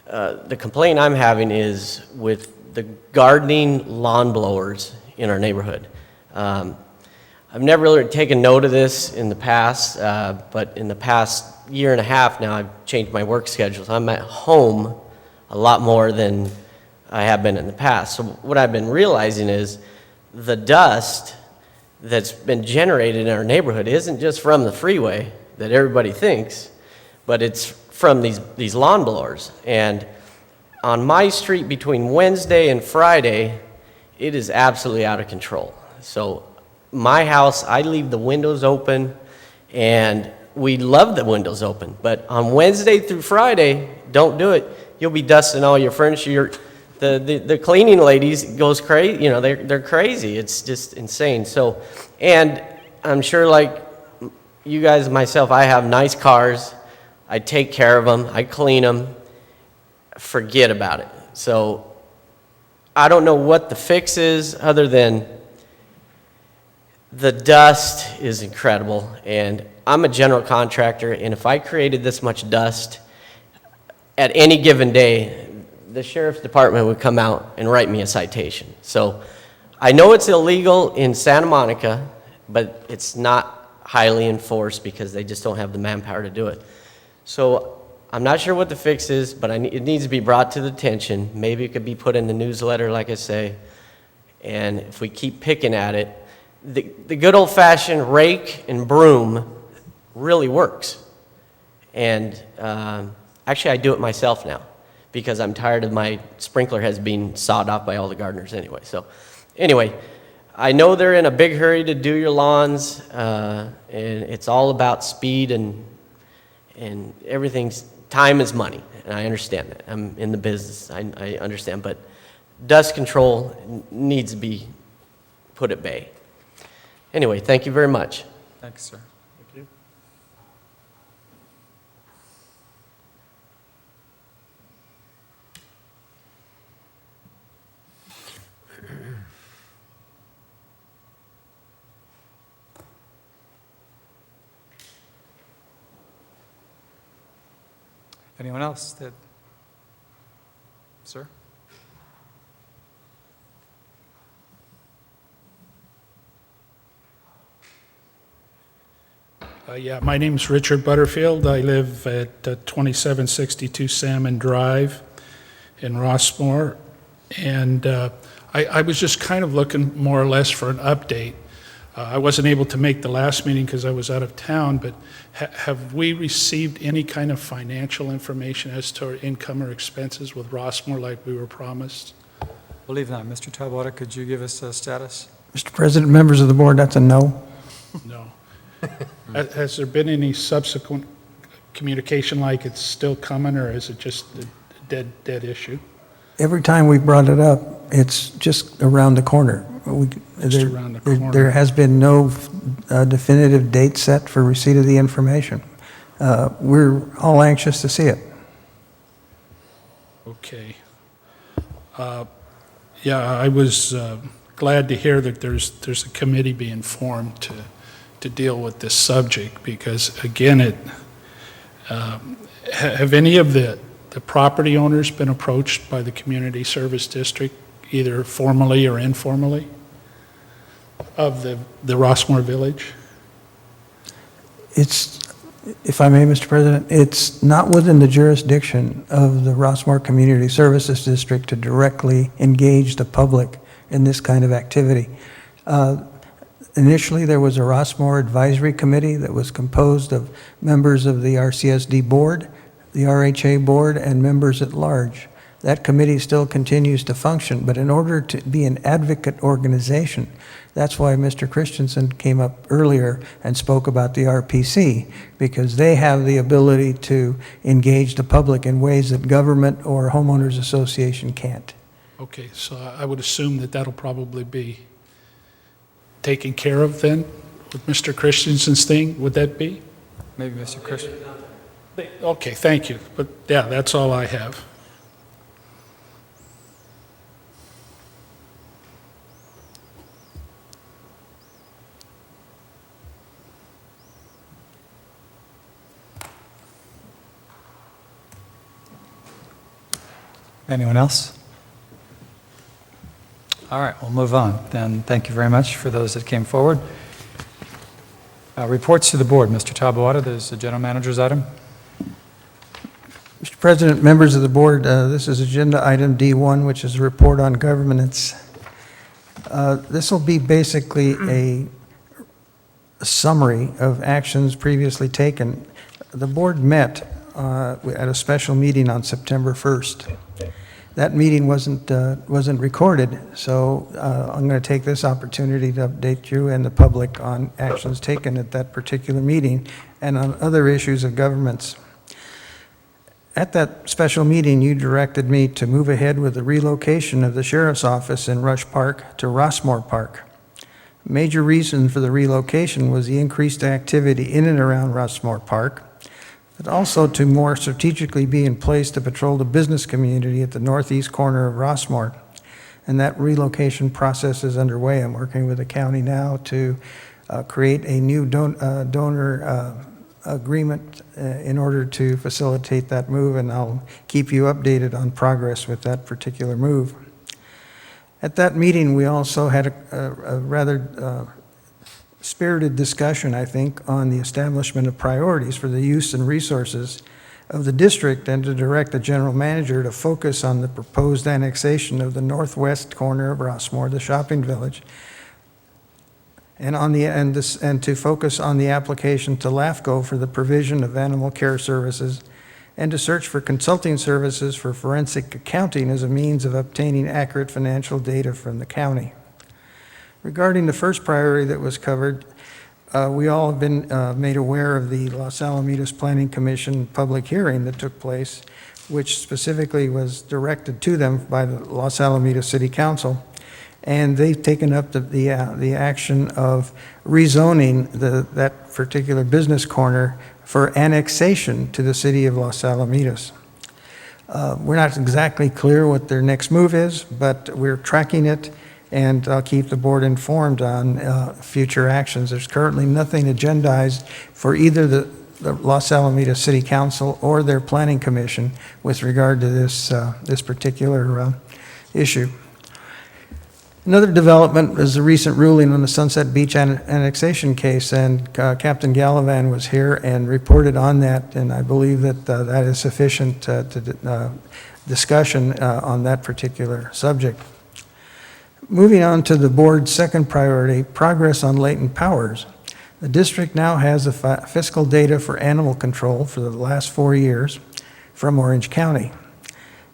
[SPEAKER 11] The complaint I'm having is with the gardening lawn blowers in our neighborhood. I've never really taken note of this in the past, but in the past year and a half now, I've changed my work schedule. So I'm at home a lot more than I have been in the past. So what I've been realizing is the dust that's been generated in our neighborhood isn't just from the freeway that everybody thinks, but it's from these lawn blowers. And on my street between Wednesday and Friday, it is absolutely out of control. So my house, I leave the windows open, and we love the windows open. But on Wednesday through Friday, don't do it. You'll be dusting all your furniture. The cleaning ladies goes crazy. You know, they're crazy. It's just insane. So, and I'm sure like you guys, myself, I have nice cars. I take care of them. I clean them. Forget about it. So I don't know what the fix is other than the dust is incredible. And I'm a general contractor, and if I created this much dust at any given day, the sheriff's department would come out and write me a citation. So I know it's illegal in Santa Monica, but it's not highly enforced because they just don't have the manpower to do it. So I'm not sure what the fix is, but it needs to be brought to the attention. Maybe it could be put in the newsletter, like I say. And if we keep picking at it, the good old-fashioned rake and broom really works. And actually, I do it myself now because I'm tired of my sprinkler heads being sawed off by all the gardeners anyway. So anyway, I know they're in a big hurry to do your lawns, and it's all about speed and everything's time is money, and I understand that. I'm in the business, I understand, but dust control needs to be put at bay. Anyway, thank you very much.
[SPEAKER 5] Thanks, sir.
[SPEAKER 9] Thank you.
[SPEAKER 5] Anyone else that, sir?
[SPEAKER 12] Yeah, my name's Richard Butterfield. I live at 2762 Salmon Drive in Rossmoor. And I was just kind of looking more or less for an update. I wasn't able to make the last meeting because I was out of town, but have we received any kind of financial information as to our income or expenses with Rossmoor like we were promised?
[SPEAKER 5] Believe not. Mr. Taboada, could you give us a status?
[SPEAKER 4] Mr. President, members of the board, that's a no.
[SPEAKER 12] No. Has there been any subsequent communication like it's still coming, or is it just a dead issue?
[SPEAKER 4] Every time we brought it up, it's just around the corner.
[SPEAKER 12] Around the corner.
[SPEAKER 4] There has been no definitive date set for receipt of the information. We're all anxious to see it.
[SPEAKER 12] Okay. Yeah, I was glad to hear that there's a committee being formed to deal with this subject, because again, have any of the property owners been approached by the community service district, either formally or informally, of the Rossmoor Village?
[SPEAKER 4] It's, if I may, Mr. President, it's not within the jurisdiction of the Rossmoor Community Services District to directly engage the public in this kind of activity. Initially, there was a Rossmoor Advisory Committee that was composed of members of the RCSD board, the RHA board, and members at large. That committee still continues to function, but in order to be an advocate organization, that's why Mr. Christensen came up earlier and spoke about the RPC, because they have the ability to engage the public in ways that government or homeowners association can't.
[SPEAKER 12] Okay, so I would assume that that'll probably be taken care of then with Mr. Christensen's thing, would that be?
[SPEAKER 5] Maybe Mr. Christian.
[SPEAKER 12] Okay, thank you, but yeah, that's all I have.
[SPEAKER 5] Anyone else? All right, we'll move on. Then thank you very much for those that came forward. Reports to the board. Mr. Taboada, there's a general manager's item.
[SPEAKER 4] Mr. President, members of the board, this is agenda item D1, which is a report on governance. This will be basically a summary of actions previously taken. The board met at a special meeting on September 1st. That meeting wasn't recorded, so I'm going to take this opportunity to update you and the public on actions taken at that particular meeting and on other issues of governments. At that special meeting, you directed me to move ahead with the relocation of the sheriff's office in Rush Park to Rossmoor Park. Major reason for the relocation was the increased activity in and around Rossmoor Park, but also to more strategically be in place to patrol the business community at the northeast corner of Rossmoor. And that relocation process is underway. I'm working with the county now to create a new donor agreement in order to facilitate that move, and I'll keep you updated on progress with that particular move. At that meeting, we also had a rather spirited discussion, I think, on the establishment of priorities for the use and resources of the district, and to direct the general manager to focus on the proposed annexation of the northwest corner of Rossmoor, the shopping village, and to focus on the application to LAFCO for the provision of animal care services, and to search for consulting services for forensic accounting as a means of obtaining accurate financial data from the county. Regarding the first priority that was covered, we all have been made aware of the Los Alamitos Planning Commission public hearing that took place, which specifically was directed to them by the Los Alamitos City Council. And they've taken up the action of rezoning that particular business corner for annexation to the city of Los Alamitos. We're not exactly clear what their next move is, but we're tracking it, and I'll keep the board informed on future actions. There's currently nothing agendized for either the Los Alamitos City Council or their Planning Commission with regard to this particular issue. Another development is the recent ruling on the Sunset Beach annexation case, and Captain Gallivan was here and reported on that, and I believe that that is sufficient discussion on that particular subject. Moving on to the board's second priority, progress on latent powers. The district now has the fiscal data for animal control for the last 4 years from Orange County.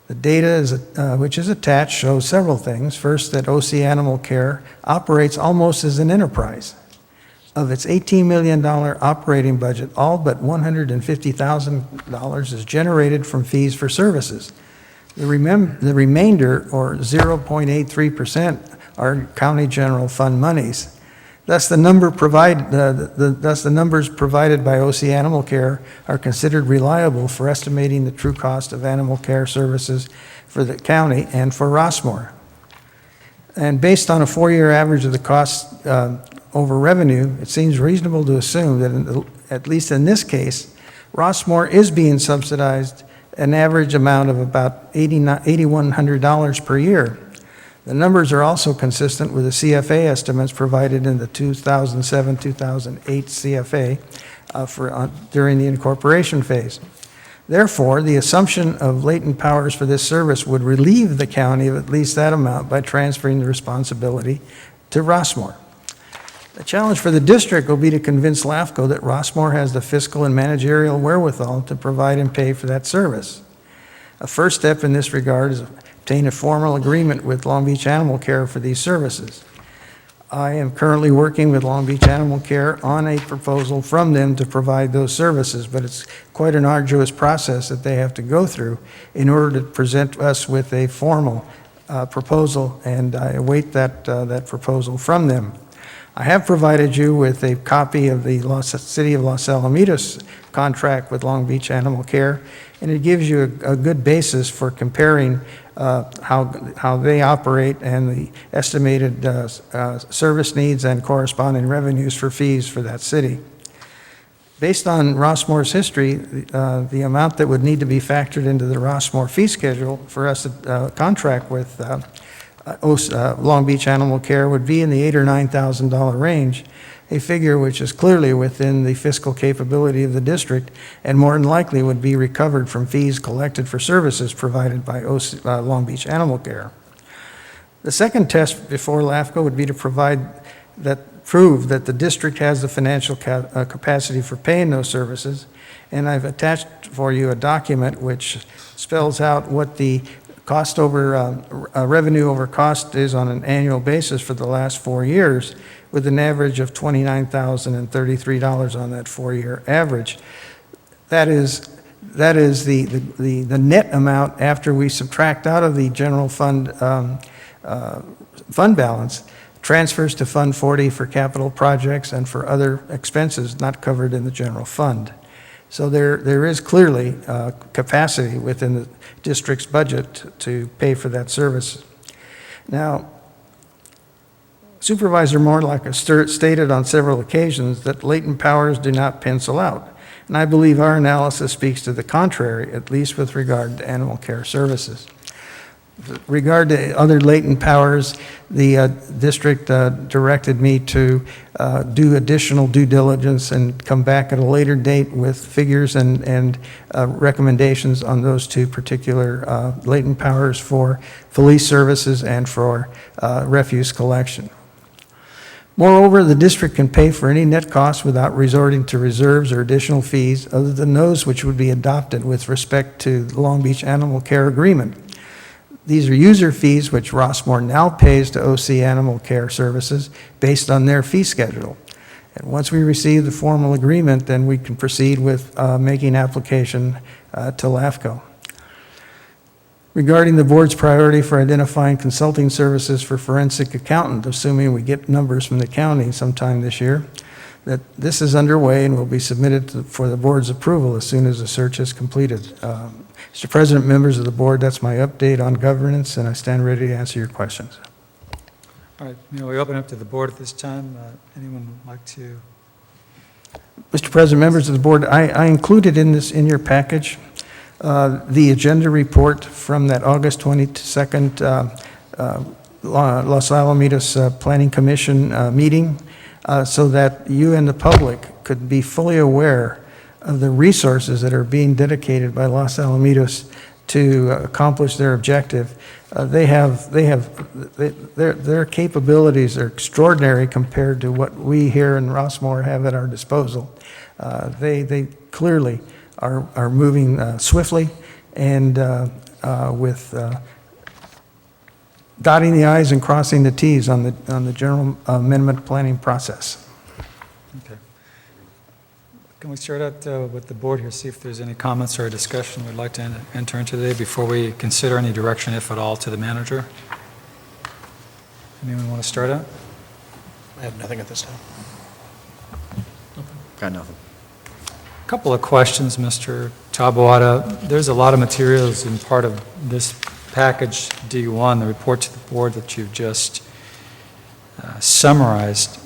[SPEAKER 4] The data which is attached shows several things. First, that OC Animal Care operates almost as an enterprise. Of its $18 million operating budget, all but $150,000 is generated from fees for services. The remainder, or 0.83%, are county general fund monies. Thus, the numbers provided by OC Animal Care are considered reliable for estimating the true cost of animal care services for the county and for Rossmoor. And based on a 4-year average of the cost over revenue, it seems reasonable to assume that at least in this case, Rossmoor is being subsidized an average amount of about $8,100 per year. The numbers are also consistent with the CFA estimates provided in the 2007-2008 CFA during the incorporation phase. Therefore, the assumption of latent powers for this service would relieve the county of at least that amount by transferring the responsibility to Rossmoor. The challenge for the district will be to convince LAFCO that Rossmoor has the fiscal and managerial wherewithal to provide and pay for that service. A first step in this regard is obtain a formal agreement with Long Beach Animal Care for these services. I am currently working with Long Beach Animal Care on a proposal from them to provide those services, but it's quite an arduous process that they have to go through in order to present us with a formal proposal, and I await that proposal from them. I have provided you with a copy of the City of Los Alamitos contract with Long Beach Animal Care, and it gives you a good basis for comparing how they operate and the estimated service needs and corresponding revenues for fees for that city. Based on Rossmoor's history, the amount that would need to be factored into the Rossmoor fee schedule for us to contract with Long Beach Animal Care would be in the $8,000 or $9,000 range, a figure which is clearly within the fiscal capability of the district and more than likely would be recovered from fees collected for services provided by Long Beach Animal Care. The second test before LAFCO would be to provide that prove that the district has the financial capacity for paying those services. And I've attached for you a document which spells out what the cost over, revenue over cost is on an annual basis for the last 4 years, with an average of $29,033 on that 4-year average. That is the net amount after we subtract out of the general fund fund balance, transfers to Fund 40 for capital projects and for other expenses not covered in the general fund. So there is clearly capacity within the district's budget to pay for that service. Now, Supervisor Morlock has stated on several occasions that latent powers do not pencil out. And I believe our analysis speaks to the contrary, at least with regard to animal care services. With regard to other latent powers, the district directed me to do additional due diligence and come back at a later date with figures and recommendations on those two particular latent powers for police services and for refuse collection. Moreover, the district can pay for any net costs without resorting to reserves or additional fees other than those which would be adopted with respect to the Long Beach Animal Care Agreement. These are user fees which Rossmoor now pays to OC Animal Care Services based on their fee schedule. And once we receive the formal agreement, then we can proceed with making application to LAFCO. Regarding the board's priority for identifying consulting services for forensic accountant, assuming we get numbers from the county sometime this year, that this is underway and will be submitted for the board's approval as soon as the search is completed. Mr. President, members of the board, that's my update on governance, and I stand ready to answer your questions.
[SPEAKER 5] All right, we open up to the board at this time. Anyone would like to?
[SPEAKER 4] Mr. President, members of the board, I included in your package the agenda report from that August 22nd Los Alamitos Planning Commission meeting so that you and the public could be fully aware of the resources that are being dedicated by Los Alamitos to accomplish their objective. Their capabilities are extraordinary compared to what we here in Rossmoor have at our disposal. They clearly are moving swiftly and with dotting the i's and crossing the t's on the general amendment planning process.
[SPEAKER 5] Okay. Can we start out with the board here, see if there's any comments or discussion we'd like to enter into today before we consider any direction, if at all, to the manager? Anyone want to start out?
[SPEAKER 1] I have nothing at this time.
[SPEAKER 7] Got nothing.
[SPEAKER 5] A couple of questions, Mr. Taboada. There's a lot of materials in part of this package D1, the report to the board that you've just summarized.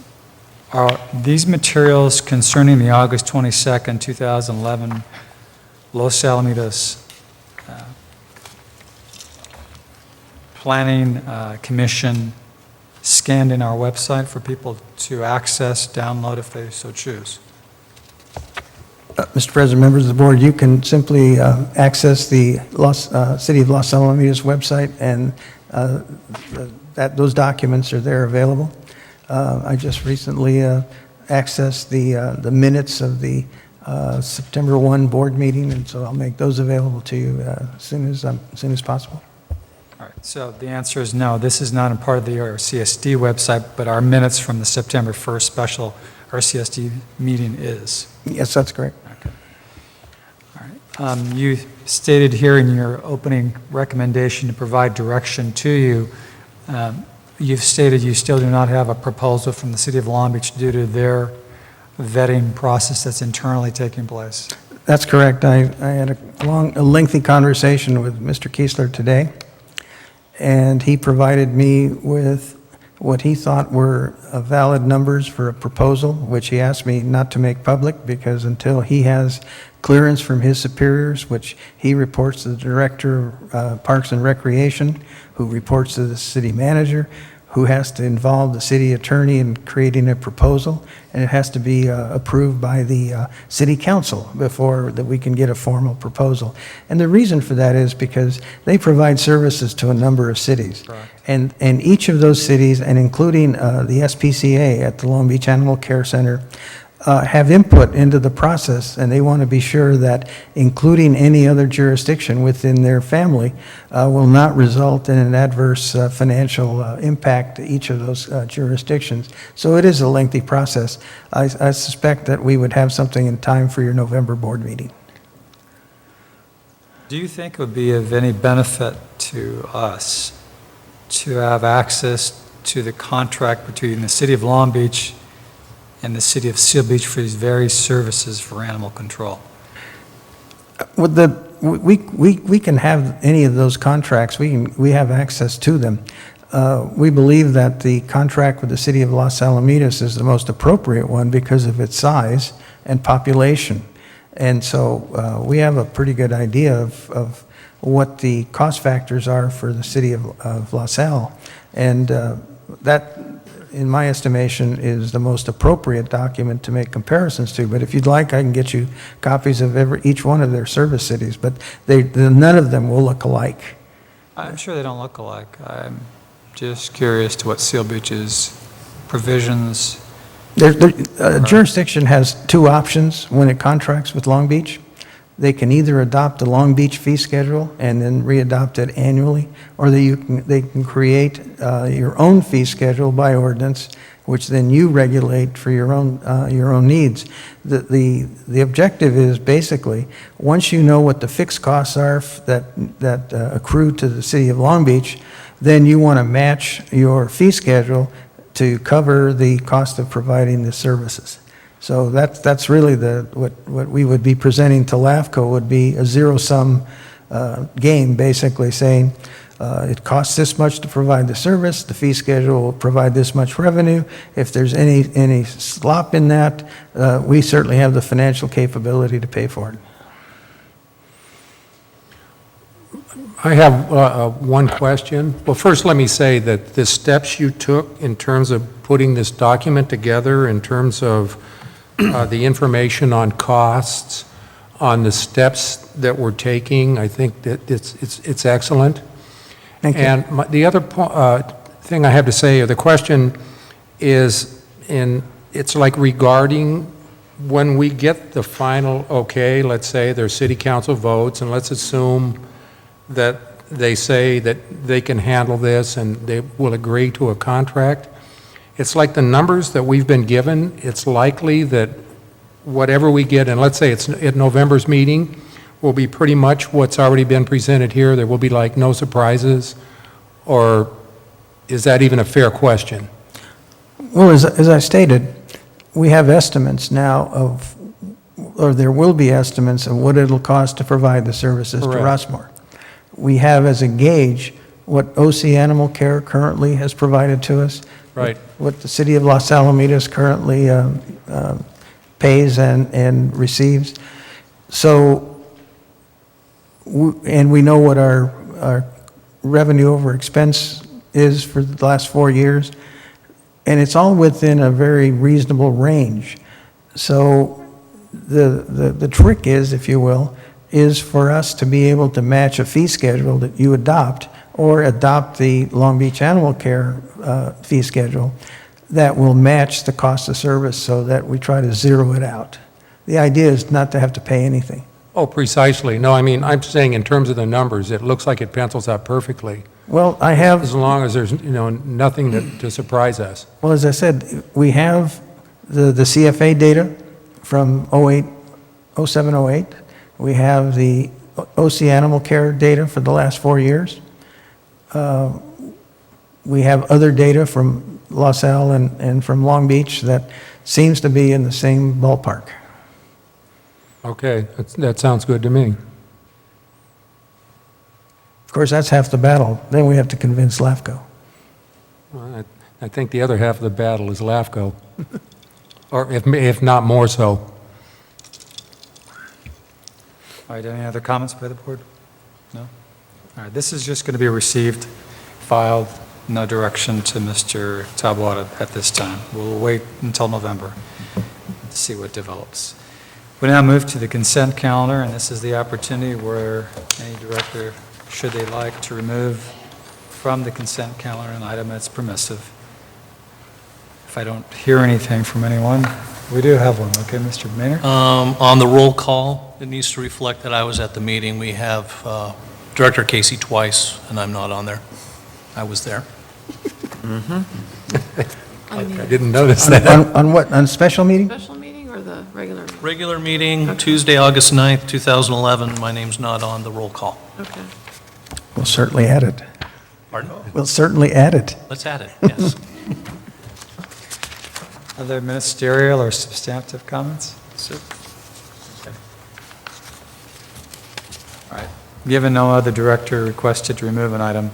[SPEAKER 5] Are these materials concerning the August 22nd, 2011 Los Alamitos Planning Commission scanned in our website for people to access, download if they so choose?
[SPEAKER 4] Mr. President, members of the board, you can simply access the City of Los Alamitos website, and those documents are there available. I just recently accessed the minutes of the September 1 board meeting, and so I'll make those available to you as soon as possible.
[SPEAKER 5] All right, so the answer is no. This is not a part of the OCSD website, but our minutes from the September 1st special RCSD meeting is.
[SPEAKER 4] Yes, that's correct.
[SPEAKER 5] Okay. All right. You stated here in your opening recommendation to provide direction to you. You've stated you still do not have a proposal from the City of Long Beach due to their vetting process that's internally taking place.
[SPEAKER 4] That's correct. I had a lengthy conversation with Mr. Kiesler today, and he provided me with what he thought were valid numbers for a proposal, which he asked me not to make public because until he has clearance from his superiors, which he reports to the Director of Parks and Recreation, who reports to the City Manager, who has to involve the city attorney in creating a proposal, and it has to be approved by the city council before that we can get a formal proposal. And the reason for that is because they provide services to a number of cities. And each of those cities, and including the SPCA at the Long Beach Animal Care Center, have input into the process, and they want to be sure that including any other jurisdiction within their family will not result in an adverse financial impact to each of those jurisdictions. So it is a lengthy process. I suspect that we would have something in time for your November board meeting.
[SPEAKER 5] Do you think it would be of any benefit to us to have access to the contract between the city of Long Beach and the city of Seal Beach for these various services for animal control?
[SPEAKER 4] With we can have any of those contracts. We have access to them. We believe that the contract with the city of Los Alamitos is the most appropriate one because of its size and population. And so we have a pretty good idea of what the cost factors are for the city of Los Al. And that, in my estimation, is the most appropriate document to make comparisons to. But if you'd like, I can get you copies of each one of their service cities, but none of them will look alike.
[SPEAKER 5] I'm sure they don't look alike. I'm just curious to what Seal Beach's provisions.
[SPEAKER 4] A jurisdiction has two options when it contracts with Long Beach. They can either adopt the Long Beach fee schedule and then readopt it annually, or they can create your own fee schedule by ordinance, which then you regulate for your own needs. The objective is basically, once you know what the fixed costs are that accrue to the city of Long Beach, then you want to match your fee schedule to cover the cost of providing the services. So that's really what we would be presenting to LAFCO would be a zero-sum game, basically saying it costs this much to provide the service, the fee schedule will provide this much revenue. If there's any slop in that, we certainly have the financial capability to pay for it.
[SPEAKER 6] I have one question. Well, first, let me say that the steps you took in terms of putting this document together, in terms of the information on costs, on the steps that we're taking, I think that it's excellent.
[SPEAKER 4] Thank you.
[SPEAKER 6] And the other thing I have to say, or the question is, it's like regarding when we get the final okay, let's say there's city council votes, and let's assume that they say that they can handle this and they will agree to a contract. It's like the numbers that we've been given, it's likely that whatever we get, and let's say it's at November's meeting, will be pretty much what's already been presented here. There will be like no surprises, or is that even a fair question?
[SPEAKER 4] Well, as I stated, we have estimates now or there will be estimates of what it'll cost to provide the services to Rossmoor. We have as a gauge what OC Animal Care currently has provided to us,
[SPEAKER 6] Right.
[SPEAKER 4] what the city of Los Alamitos currently pays and receives. So, and we know what our revenue over expense is for the last 4 years, and it's all within a very reasonable range. So the trick is, if you will, is for us to be able to match a fee schedule that you adopt, or adopt the Long Beach Animal Care fee schedule that will match the cost of service so that we try to zero it out. The idea is not to have to pay anything.
[SPEAKER 6] Oh, precisely. No, I mean, I'm saying in terms of the numbers, it looks like it pencils out perfectly.
[SPEAKER 4] Well, I have...
[SPEAKER 6] As long as there's, nothing to surprise us.
[SPEAKER 4] Well, as I said, we have the CFA data from 07, 08. We have the OC Animal Care data for the last 4 years. We have other data from Los Al and from Long Beach that seems to be in the same ballpark.
[SPEAKER 6] Okay, that sounds good to me.
[SPEAKER 4] Of course, that's half the battle. Then we have to convince LAFCO.
[SPEAKER 6] Well, I think the other half of the battle is LAFCO, or if not more so.
[SPEAKER 5] All right, any other comments by the board? No? All right, this is just going to be received, filed, no direction to Mr. Taboada at this time. We'll wait until November to see what develops. We now move to the consent calendar, and this is the opportunity where any director, should they like, to remove from the consent calendar an item that's permissive. If I don't hear anything from anyone, we do have one. Okay, Mr. Maynard?
[SPEAKER 9] On the roll call, it needs to reflect that I was at the meeting. We have Director Casey twice, and I'm not on there. I was there.
[SPEAKER 6] I didn't notice
[SPEAKER 4] On-
[SPEAKER 6] that.
[SPEAKER 4] On what, on special meeting?
[SPEAKER 2] Special meeting or the regular meeting?
[SPEAKER 9] Regular meeting, Tuesday, August 9th, 2011. My name's not on the roll call.
[SPEAKER 2] Okay.
[SPEAKER 4] We'll certainly add it.
[SPEAKER 9] Pardon?
[SPEAKER 4] We'll certainly add it.
[SPEAKER 9] Let's add it, yes.
[SPEAKER 5] Other ministerial or substantive comments? Okay. All right. Given no other director requested to remove an item,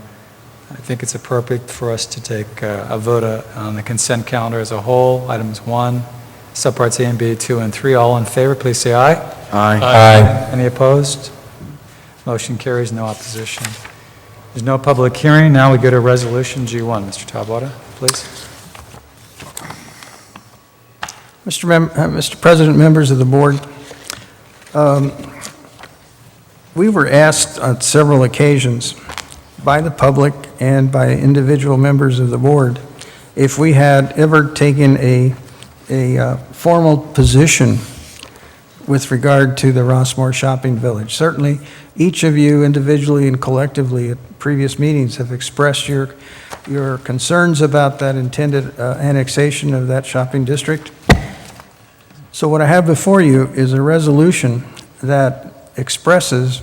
[SPEAKER 5] I think it's appropriate for us to take a vote on the consent calendar as a whole. Items 1, subparts A and B, 2 and 3. All in favor, please say aye.
[SPEAKER 6] Aye.
[SPEAKER 5] Any opposed? Motion carries, no opposition. There's no public hearing. Now we go to Resolution G1. Mr. Taboada, please.
[SPEAKER 4] Mr. President, members of the board, we were asked on several occasions by the public and by individual members of the board if we had ever taken a formal position with regard to the Rossmoor Shopping Village. Certainly, each of you individually and collectively at previous meetings have expressed your concerns about that intended annexation of that shopping district. So what I have before you is a resolution that expresses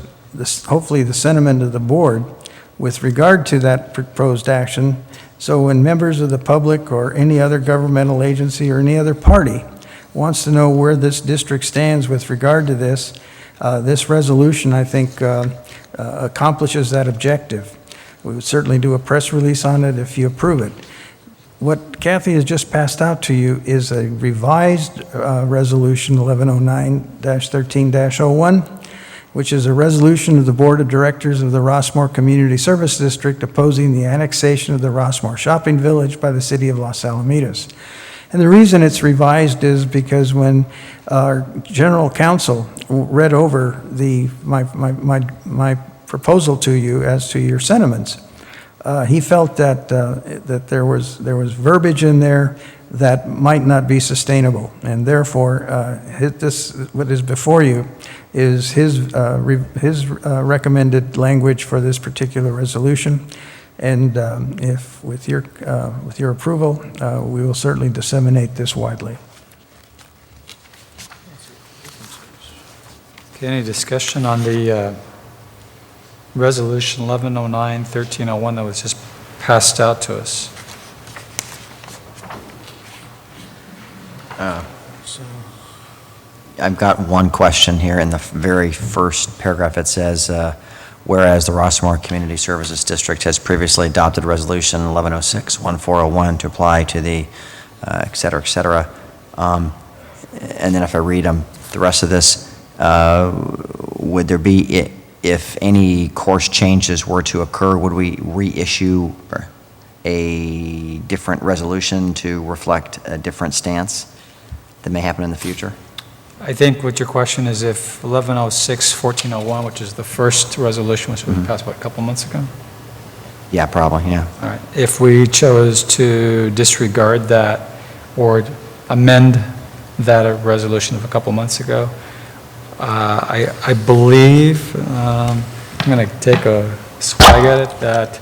[SPEAKER 4] hopefully the sentiment of the board with regard to that proposed action. So when members of the public or any other governmental agency or any other party wants to know where this district stands with regard to this, this resolution, I think, accomplishes that objective. We would certainly do a press release on it if you approve it. What Kathy has just passed out to you is a revised resolution 1109-13-01, which is a resolution of the Board of Directors of the Rossmoor Community Service District opposing the annexation of the Rossmoor Shopping Village by the City of Los Alamitos. And the reason it's revised is because when our General Counsel read over my proposal to you as to your sentiments, he felt that there was verbiage in there that might not be sustainable, and therefore, what is before you is his recommended language for this particular resolution. And if, with your approval, we will certainly disseminate this widely.
[SPEAKER 5] Okay, any discussion on the Resolution 1109-1301 that was just passed out to us?
[SPEAKER 7] I've got one question here. In the very first paragraph, it says, whereas the Rossmoor Community Services District has previously adopted Resolution 1106-1401 to apply to the et cetera, et cetera. And then if I read the rest of this, would there be, if any course changes were to occur, would we reissue a different resolution to reflect a different stance that may happen in the future?
[SPEAKER 5] I think what your question is if 1106-1401, which is the first resolution, which was passed, what, a couple months ago?
[SPEAKER 7] Yeah, probably, yeah.
[SPEAKER 5] All right. If we chose to disregard that or amend that resolution of a couple months ago, I believe, I'm going to take a swag at it, that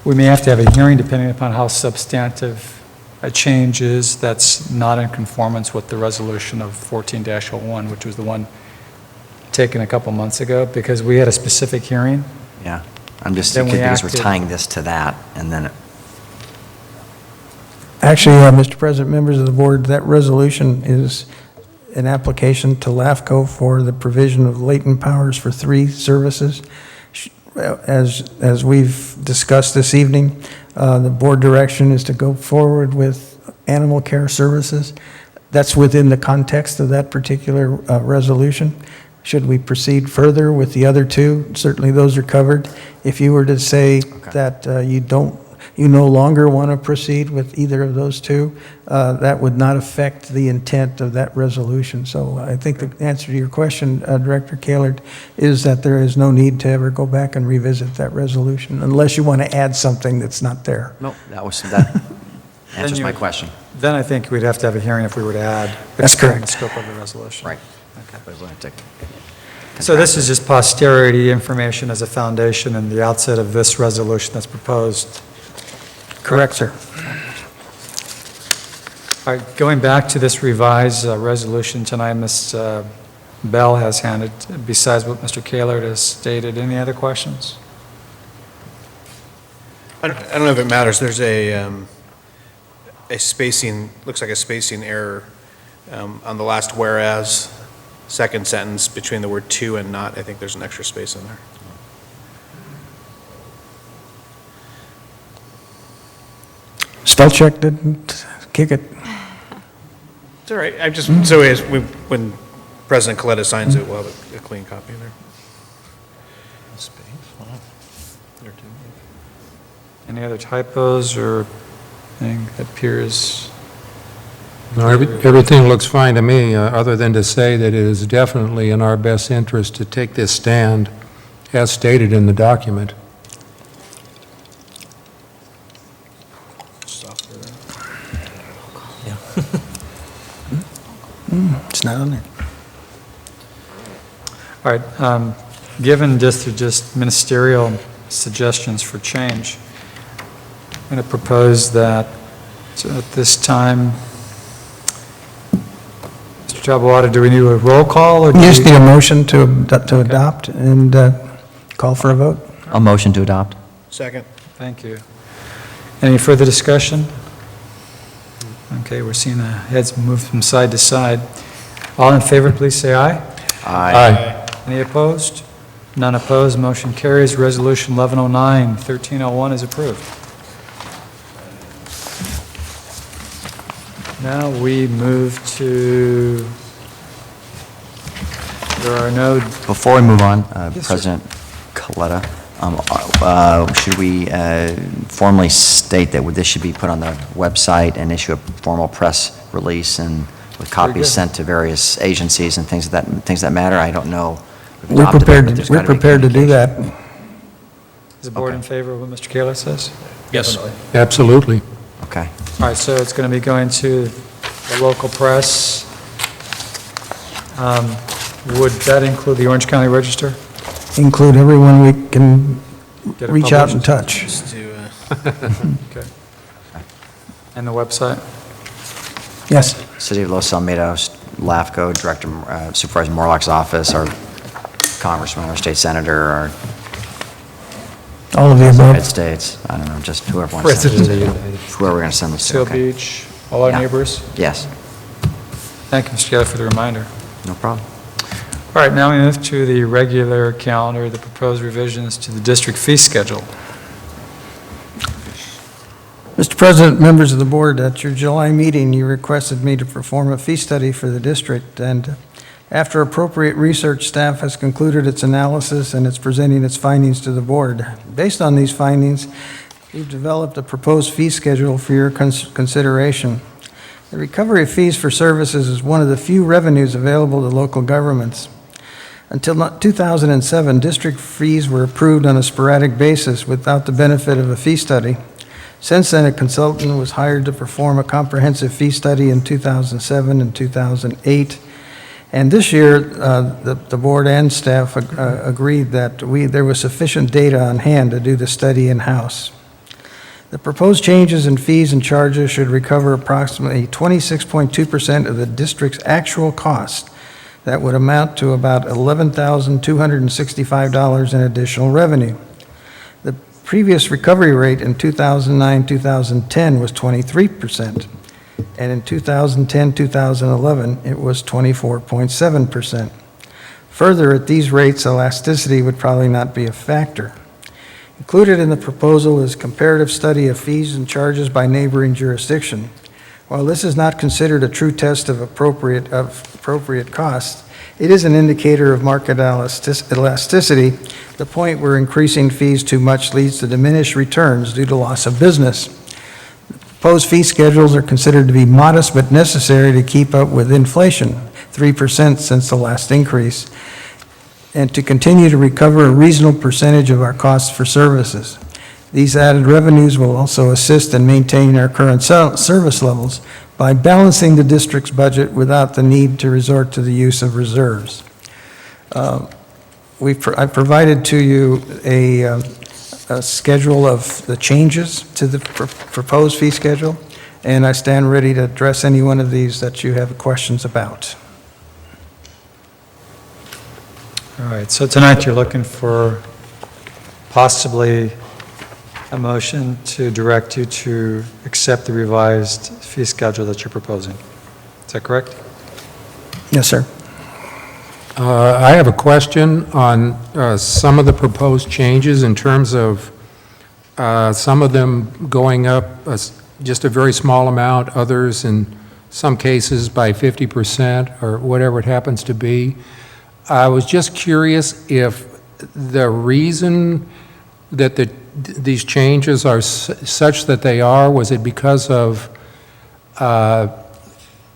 [SPEAKER 5] we may have to have a hearing depending upon how substantive a change is that's not in conformance with the resolution of 14-01, which was the one taken a couple months ago, because we had a specific hearing.
[SPEAKER 7] Yeah, I'm just
[SPEAKER 5] Then we
[SPEAKER 7] thinking because we're
[SPEAKER 5] acted-
[SPEAKER 7] tying this to that, and then,
[SPEAKER 4] Actually, Mr. President, members of the board, that resolution is an application to LAFCO for the provision of latent powers for 3 services. As we've discussed this evening, the board direction is to go forward with animal care services. That's within the context of that particular resolution. Should we proceed further with the other two? Certainly those are covered. If you were to say that you no longer want to proceed with either of those two, that would not affect the intent of that resolution. So I think the answer to your question, Director Kahlert, is that there is no need to ever go back and revisit that resolution unless you want to add something that's not there.
[SPEAKER 7] No, that answers my question.
[SPEAKER 5] Then I think we'd have to have a hearing if we were to add.
[SPEAKER 4] That's
[SPEAKER 5] expand
[SPEAKER 4] correct.
[SPEAKER 5] the scope of the resolution.
[SPEAKER 7] Right.
[SPEAKER 5] Okay. So this is just posterity information as a foundation in the outset of this resolution that's proposed.
[SPEAKER 4] Correct, sir.
[SPEAKER 5] All right, going back to this revised resolution tonight, Ms. Bell has handed, besides what Mr. Kahlert has stated, any other questions?
[SPEAKER 1] I don't know if it matters. There's a spacing, looks like a spacing error on the last whereas, second sentence between the word to and not. I think there's an extra space in there.
[SPEAKER 4] Spell check didn't kick it.
[SPEAKER 1] It's all right. I just, so when President Coletta signs it, we'll have a clean copy there.
[SPEAKER 5] Any other typos or anything that appears?
[SPEAKER 6] No, everything looks fine to me, other than to say that it is definitely in our best interest to take this stand as stated in the document.
[SPEAKER 4] It's not on there.
[SPEAKER 5] All right, given just ministerial suggestions for change, I'm going to propose that at this time, Mr. Taboada, do we need a roll call? Or
[SPEAKER 4] You just need a motion to adopt and call for a vote.
[SPEAKER 7] A motion to adopt.
[SPEAKER 1] Second.
[SPEAKER 5] Thank you. Any further discussion? Okay, we're seeing the heads move from side to side. All in favor, please say aye.
[SPEAKER 6] Aye.
[SPEAKER 5] Any opposed? None opposed, motion carries. Resolution 1109, 1301 is approved. Now we move to, there are no,
[SPEAKER 7] Before we move on,
[SPEAKER 5] Yes, sir.
[SPEAKER 7] President Coletta, should we formally state that this should be put on the website and issue a formal press release and with
[SPEAKER 5] good.
[SPEAKER 7] copies sent to various agencies and things that matter? I don't know. We've
[SPEAKER 4] We're
[SPEAKER 7] adopted it,
[SPEAKER 4] prepared,
[SPEAKER 7] but there's
[SPEAKER 4] we're
[SPEAKER 7] gotta be
[SPEAKER 4] prepared to do
[SPEAKER 7] communication.
[SPEAKER 4] that.
[SPEAKER 5] is the board in favor of what Mr. Kaler says?
[SPEAKER 9] Yes.
[SPEAKER 6] Absolutely.
[SPEAKER 7] Okay.
[SPEAKER 5] All right, so it's going to be going to the local press. Would that include the Orange County Register?
[SPEAKER 4] Include everyone we can
[SPEAKER 5] Get it
[SPEAKER 4] reach out and
[SPEAKER 5] published?
[SPEAKER 4] touch.
[SPEAKER 1] Just to,
[SPEAKER 5] Okay. And the website?
[SPEAKER 4] Yes.
[SPEAKER 7] City of Los Alamitos, LAFCO, Director Supervisor Morlock's office, our congressman, our state senator, our
[SPEAKER 4] All of the
[SPEAKER 7] United
[SPEAKER 4] above.
[SPEAKER 7] States, I don't know, just whoever wants to send
[SPEAKER 6] President
[SPEAKER 7] it
[SPEAKER 6] of the
[SPEAKER 7] to.
[SPEAKER 6] United States.
[SPEAKER 7] Whoever we're going to send this to.
[SPEAKER 5] Seal
[SPEAKER 7] Okay.
[SPEAKER 5] Beach, all our
[SPEAKER 7] Yeah.
[SPEAKER 5] neighbors?
[SPEAKER 7] Yes,
[SPEAKER 5] Thank you, Mr. Kaler, for the reminder.
[SPEAKER 7] no problem.
[SPEAKER 5] All right, now we move to the regular calendar, the proposed revisions to the district fee schedule.
[SPEAKER 4] Mr. President, members of the board, at your July meeting, you requested me to perform a fee study for the district, and after appropriate research, staff has concluded its analysis and it's presenting its findings to the board. Based on these findings, we've developed a proposed fee schedule for your consideration. The recovery of fees for services is one of the few revenues available to local governments. Until 2007, district fees were approved on a sporadic basis without the benefit of a fee study. Since then, a consultant was hired to perform a comprehensive fee study in 2007 and 2008. And this year, the board and staff agreed that there was sufficient data on hand to do the study in-house. The proposed changes in fees and charges should recover approximately 26.2% of the district's actual cost. That would amount to about $11,265 in additional revenue. The previous recovery rate in 2009-2010 was 23%, and in 2010-2011, it was 24.7%. Further, at these rates, elasticity would probably not be a factor. Included in the proposal is comparative study of fees and charges by neighboring jurisdiction. While this is not considered a true test of appropriate costs, It is an indicator of market elasticity. The point where increasing fees too much leads to diminished returns due to loss of business. Proposed fee schedules are considered to be modest but necessary to keep up with inflation, 3% since the last increase, and to continue to recover a reasonable percentage of our costs for services. These added revenues will also assist in maintaining our current service levels by balancing the district's budget without the need to resort to the use of reserves. I provided to you a schedule of the changes to the proposed fee schedule, and I stand ready to address any one of these that you have questions about.
[SPEAKER 5] All right, so tonight you're looking for possibly a motion to direct you to accept the revised fee schedule that you're proposing. Is that correct?
[SPEAKER 4] Yes, sir.
[SPEAKER 6] I have a question on some of the proposed changes in terms of some of them going up just a very small amount, others in some cases by 50% or whatever it happens to be. I was just curious if the reason that these changes are such that they are, was it because of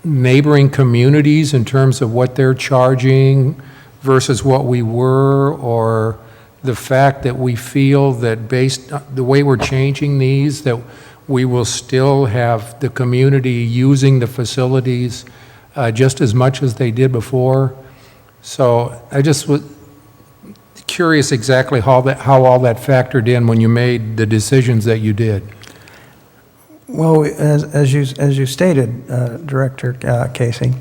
[SPEAKER 6] neighboring communities in terms of what they're charging versus what we were, or the fact that we feel that based on the way we're changing these, that we will still have the community using the facilities just as much as they did before? So I just was curious exactly how all that factored in when you made the decisions that you did.
[SPEAKER 4] Well, as you stated, Director Casey,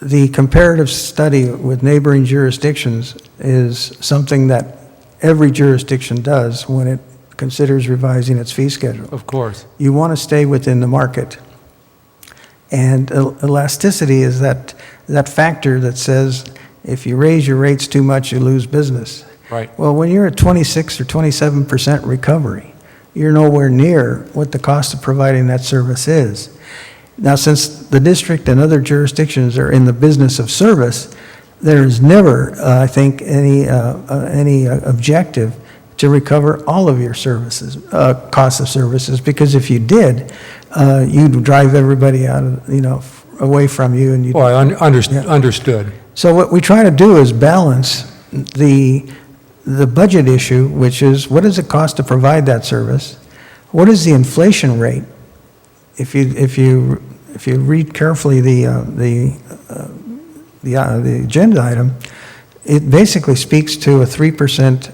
[SPEAKER 4] the comparative study with neighboring jurisdictions is something that every jurisdiction does when it considers revising its fee schedule.
[SPEAKER 6] Of course.
[SPEAKER 4] You want to stay within the market. And elasticity is that factor that says if you raise your rates too much, you lose business.
[SPEAKER 6] Right.
[SPEAKER 4] Well, when you're at 26 or 27% recovery, you're nowhere near what the cost of providing that service is. Now, since the district and other jurisdictions are in the business of service, there is never, I think, any objective to recover all of your services, costs of services, because if you did, you'd drive everybody out of, away from you. And
[SPEAKER 6] Well, I understood.
[SPEAKER 4] So what we try to do is balance the budget issue, which is what does it cost to provide that service? What is the inflation rate? If you read carefully the agenda item, it basically speaks to a 3%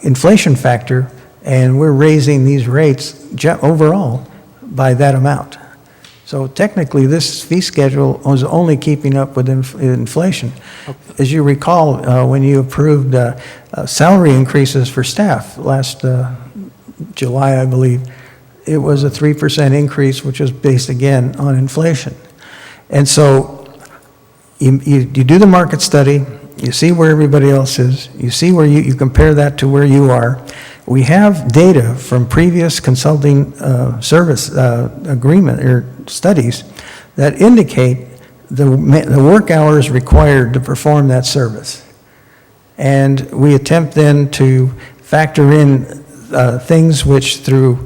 [SPEAKER 4] inflation factor, and we're raising these rates overall by that amount. So technically, this fee schedule was only keeping up with inflation. As you recall, when you approved salary increases for staff last July, I believe, it was a 3% increase, which was based, again, on inflation. And so you do the market study, you see where everybody else is, you see where you compare that to where you are. We have data from previous consulting service agreement or studies that indicate the work hours required to perform that service. And we attempt then to factor in things which through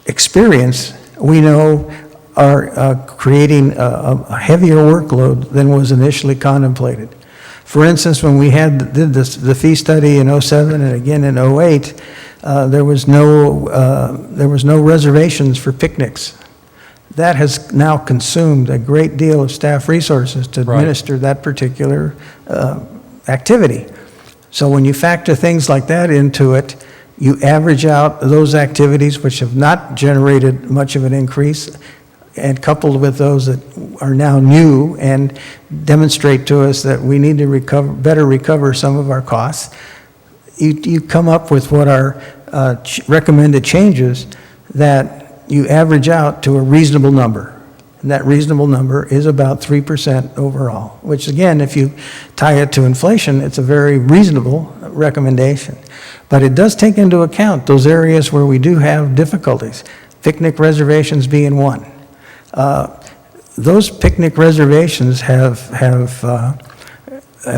[SPEAKER 4] experience we know are creating a heavier workload than was initially contemplated. For instance, when we did the fee study in '07 and again in '08, there was no reservations for picnics. That has now consumed a great deal of staff resources to administer that particular activity. So when you factor things like that into it, you average out those activities which have not generated much of an increase, and coupled with those that are now new and demonstrate to us that we need to better recover some of our costs, you come up with what are recommended changes that you average out to a reasonable number. And that reasonable number is about 3% overall, which again, if you tie it to inflation, it's a very reasonable recommendation. But it does take into account those areas where we do have difficulties, picnic reservations being one. those picnic reservations have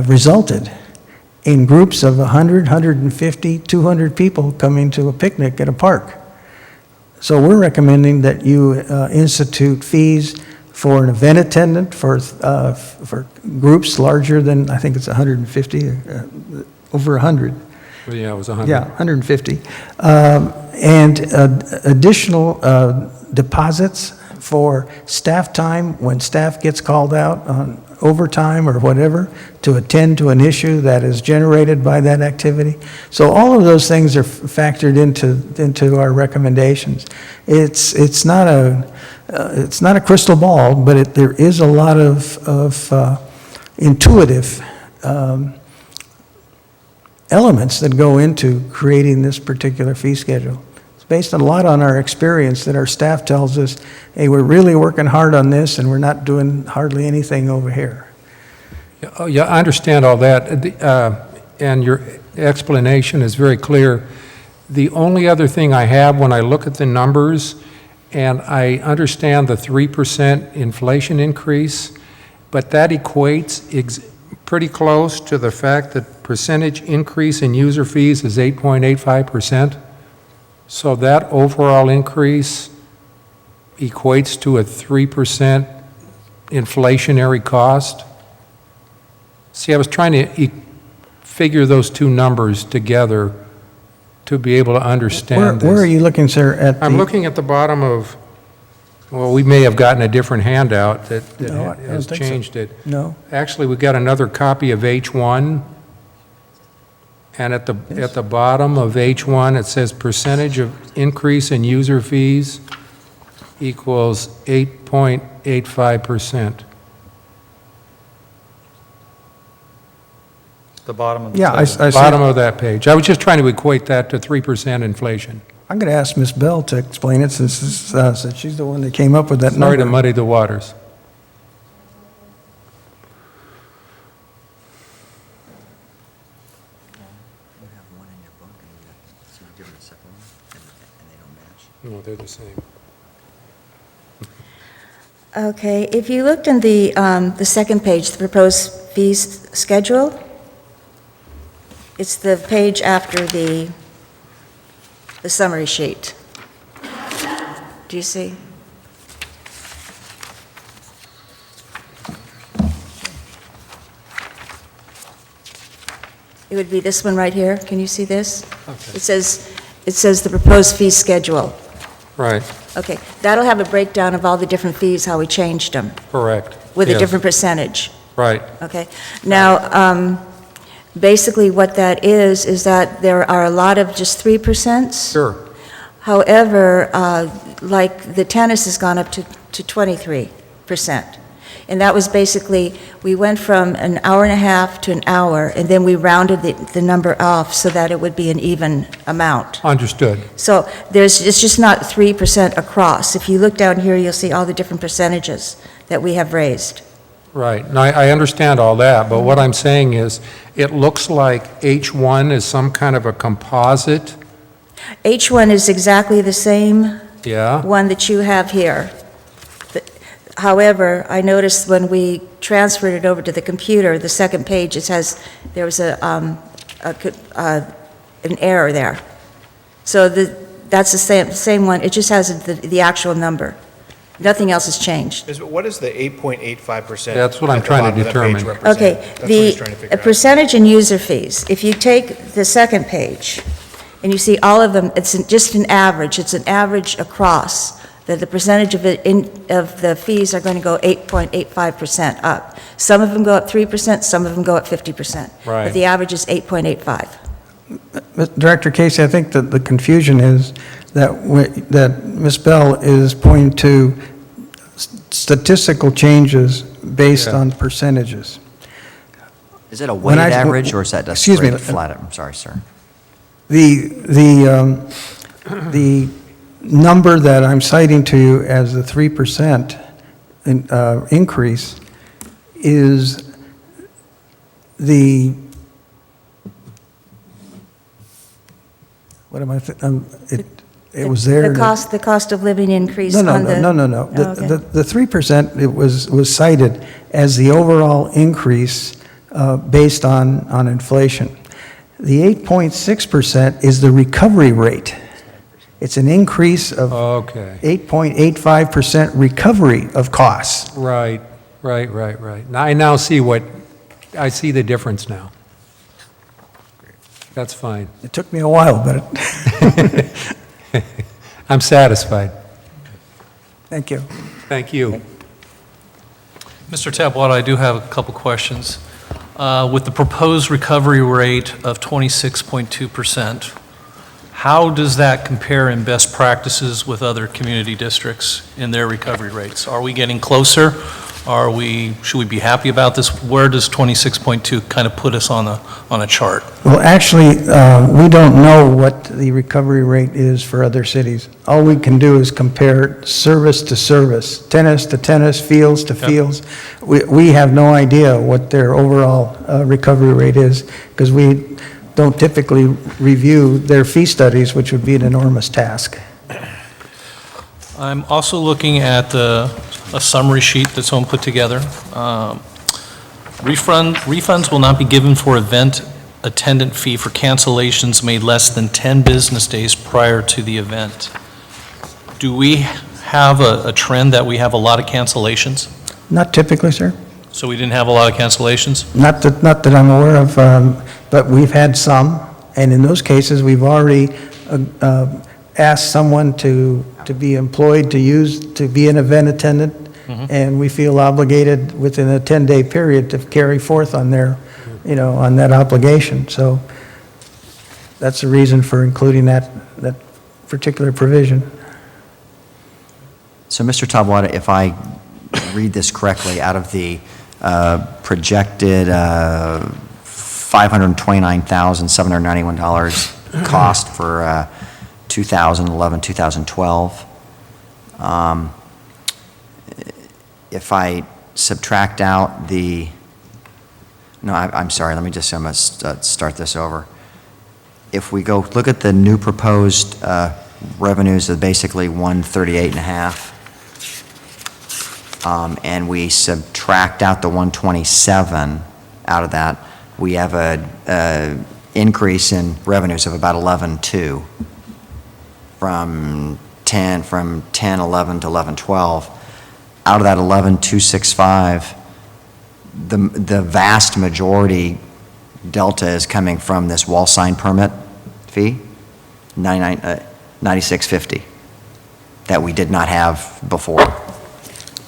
[SPEAKER 4] resulted in groups of 100, 150, 200 people coming to a picnic at a park. So we're recommending that you institute fees for an event attendant, for groups larger than, I think it's 150, over 100.
[SPEAKER 6] Well, yeah, it was 100.
[SPEAKER 4] Yeah, 150. And additional deposits for staff time when staff gets called out on overtime or whatever to attend to an issue that is generated by that activity. So all of those things are factored into our recommendations. It's not a crystal ball, but there is a lot of intuitive elements that go into creating this particular fee schedule. It's based a lot on our experience that our staff tells us, hey, we're really working hard on this and we're not doing hardly anything over here.
[SPEAKER 6] Oh, yeah, I understand all that, and your explanation is very clear. The only other thing I have when I look at the numbers, and I understand the 3% inflation increase, but that equates pretty close to the fact that percentage increase in user fees is 8.85%. So that overall increase equates to a 3% inflationary cost. See, I was trying to figure those two numbers together to be able to understand this.
[SPEAKER 4] Where are you looking, sir?
[SPEAKER 6] I'm looking at the bottom of, well, we may have gotten a different handout that
[SPEAKER 4] No, I don't
[SPEAKER 6] has
[SPEAKER 4] think so.
[SPEAKER 6] changed it.
[SPEAKER 4] No.
[SPEAKER 6] Actually, we got another copy of H1, and at the bottom of H1, it says percentage of increase in user fees equals 8.85%.
[SPEAKER 5] The bottom of the
[SPEAKER 4] Yeah, I
[SPEAKER 5] table.
[SPEAKER 4] see.
[SPEAKER 6] Bottom of that page. I was just trying to equate that to 3% inflation.
[SPEAKER 4] I'm going to ask Ms. Bell to explain it since she's the one that came up with that number.
[SPEAKER 6] Sorry to muddy the waters. No, they're the same.
[SPEAKER 13] Okay, if you looked in the second page, the proposed fees schedule, it's the page after the summary sheet. Do you see? It would be this one right here. Can you see this?
[SPEAKER 6] Okay.
[SPEAKER 13] It says the proposed fee schedule.
[SPEAKER 6] Right,
[SPEAKER 13] Okay, that'll have a breakdown of all the different fees, how we changed them,
[SPEAKER 6] correct.
[SPEAKER 13] with a
[SPEAKER 6] Yes,
[SPEAKER 13] different percentage.
[SPEAKER 6] Right,
[SPEAKER 13] Okay, now, basically what that is that there are a lot of just 3%.
[SPEAKER 6] sure.
[SPEAKER 13] However, like the tennis has gone up to 23%. And that was basically, we went from an hour and a half to an hour, and then we rounded the number off so that it would be an even amount.
[SPEAKER 6] Understood.
[SPEAKER 13] So it's just not 3% across. If you look down here, you'll see all the different percentages that we have raised.
[SPEAKER 6] Right, and I understand all that, but what I'm saying is, it looks like H1 is some kind of a composite,
[SPEAKER 13] H1 is exactly the same
[SPEAKER 6] yeah?
[SPEAKER 13] one that you have here. However, I noticed when we transferred it over to the computer, the second page, there was an error there. So that's the same one, it just has the actual number. Nothing else has changed.
[SPEAKER 1] What is the 8.85%?
[SPEAKER 6] That's what I'm
[SPEAKER 1] at the
[SPEAKER 6] trying to
[SPEAKER 1] bottom of that page
[SPEAKER 13] Okay,
[SPEAKER 6] determine.
[SPEAKER 1] represent? That's what he's trying to figure out.
[SPEAKER 13] percentage in user fees, if you take the second page, and you see all of them, it's just an average, it's an average across, that the percentage of the fees are going to go 8.85% up. Some of them go up 3%, some of them go up 50%.
[SPEAKER 6] Right.
[SPEAKER 13] But the average is 8.85.
[SPEAKER 4] Director Casey, I think that the confusion is that Ms. Bell is pointing to statistical changes based
[SPEAKER 6] Yeah.
[SPEAKER 4] on percentages.
[SPEAKER 7] Is it a
[SPEAKER 4] When
[SPEAKER 7] weighted
[SPEAKER 4] I-
[SPEAKER 7] average, or is that just
[SPEAKER 4] excuse me,
[SPEAKER 7] straight flat? I'm sorry, sir.
[SPEAKER 4] The number that I'm citing to you as the 3% increase is the, what am I, It was there.
[SPEAKER 13] The cost of living increase
[SPEAKER 4] No, no,
[SPEAKER 13] on the...
[SPEAKER 4] no, no, no, no.
[SPEAKER 13] Oh, okay.
[SPEAKER 4] The 3%, it was cited as the overall increase based on inflation. The 8.6% is the recovery rate. It's an increase of
[SPEAKER 6] Okay.
[SPEAKER 4] 8.85% recovery of costs.
[SPEAKER 6] Right. Now, I now see I see the difference now. That's fine.
[SPEAKER 4] It took me a while, but
[SPEAKER 6] I'm satisfied.
[SPEAKER 4] thank you.
[SPEAKER 6] Thank you.
[SPEAKER 9] Mr. Tapwater, I do have a couple questions. With the proposed recovery rate of 26.2%, how does that compare in best practices with other community districts in their recovery rates? Are we getting closer? Should we be happy about this? Where does 26.2 kind of put us on a chart?
[SPEAKER 4] Well, actually, we don't know what the recovery rate is for other cities. All we can do is compare service to service, tennis to tennis, fields to fields. We have no idea what their overall recovery rate is because we don't typically review their fee studies, which would be an enormous task.
[SPEAKER 9] I'm also looking at a summary sheet that someone put together. Refunds will not be given for event attendant fee for cancellations made less than 10 business days prior to the event. Do we have a trend that we have a lot of cancellations?
[SPEAKER 4] Not typically, sir.
[SPEAKER 9] So we didn't have a lot of cancellations?
[SPEAKER 4] Not that I'm aware of, but we've had some, and in those cases, we've already asked someone to be employed to be an event attendant, and we feel obligated within a 10-day period to carry forth on their, on that obligation. So that's the reason for including that particular provision.
[SPEAKER 7] So, Mr. Tabwada, if I read this correctly, out of the projected $529,791 cost for 2011, 2012, if I subtract out the, no, I'm sorry, I'm going to start this over. If we go look at the new proposed revenues of basically 138.5, and we subtract out the 127 out of that, we have a increase in revenues of about 11.2 from 10.11 to 11.12. Out of that 11.265, the vast majority delta is coming from this wall sign permit fee, $96.50, that we did not have before,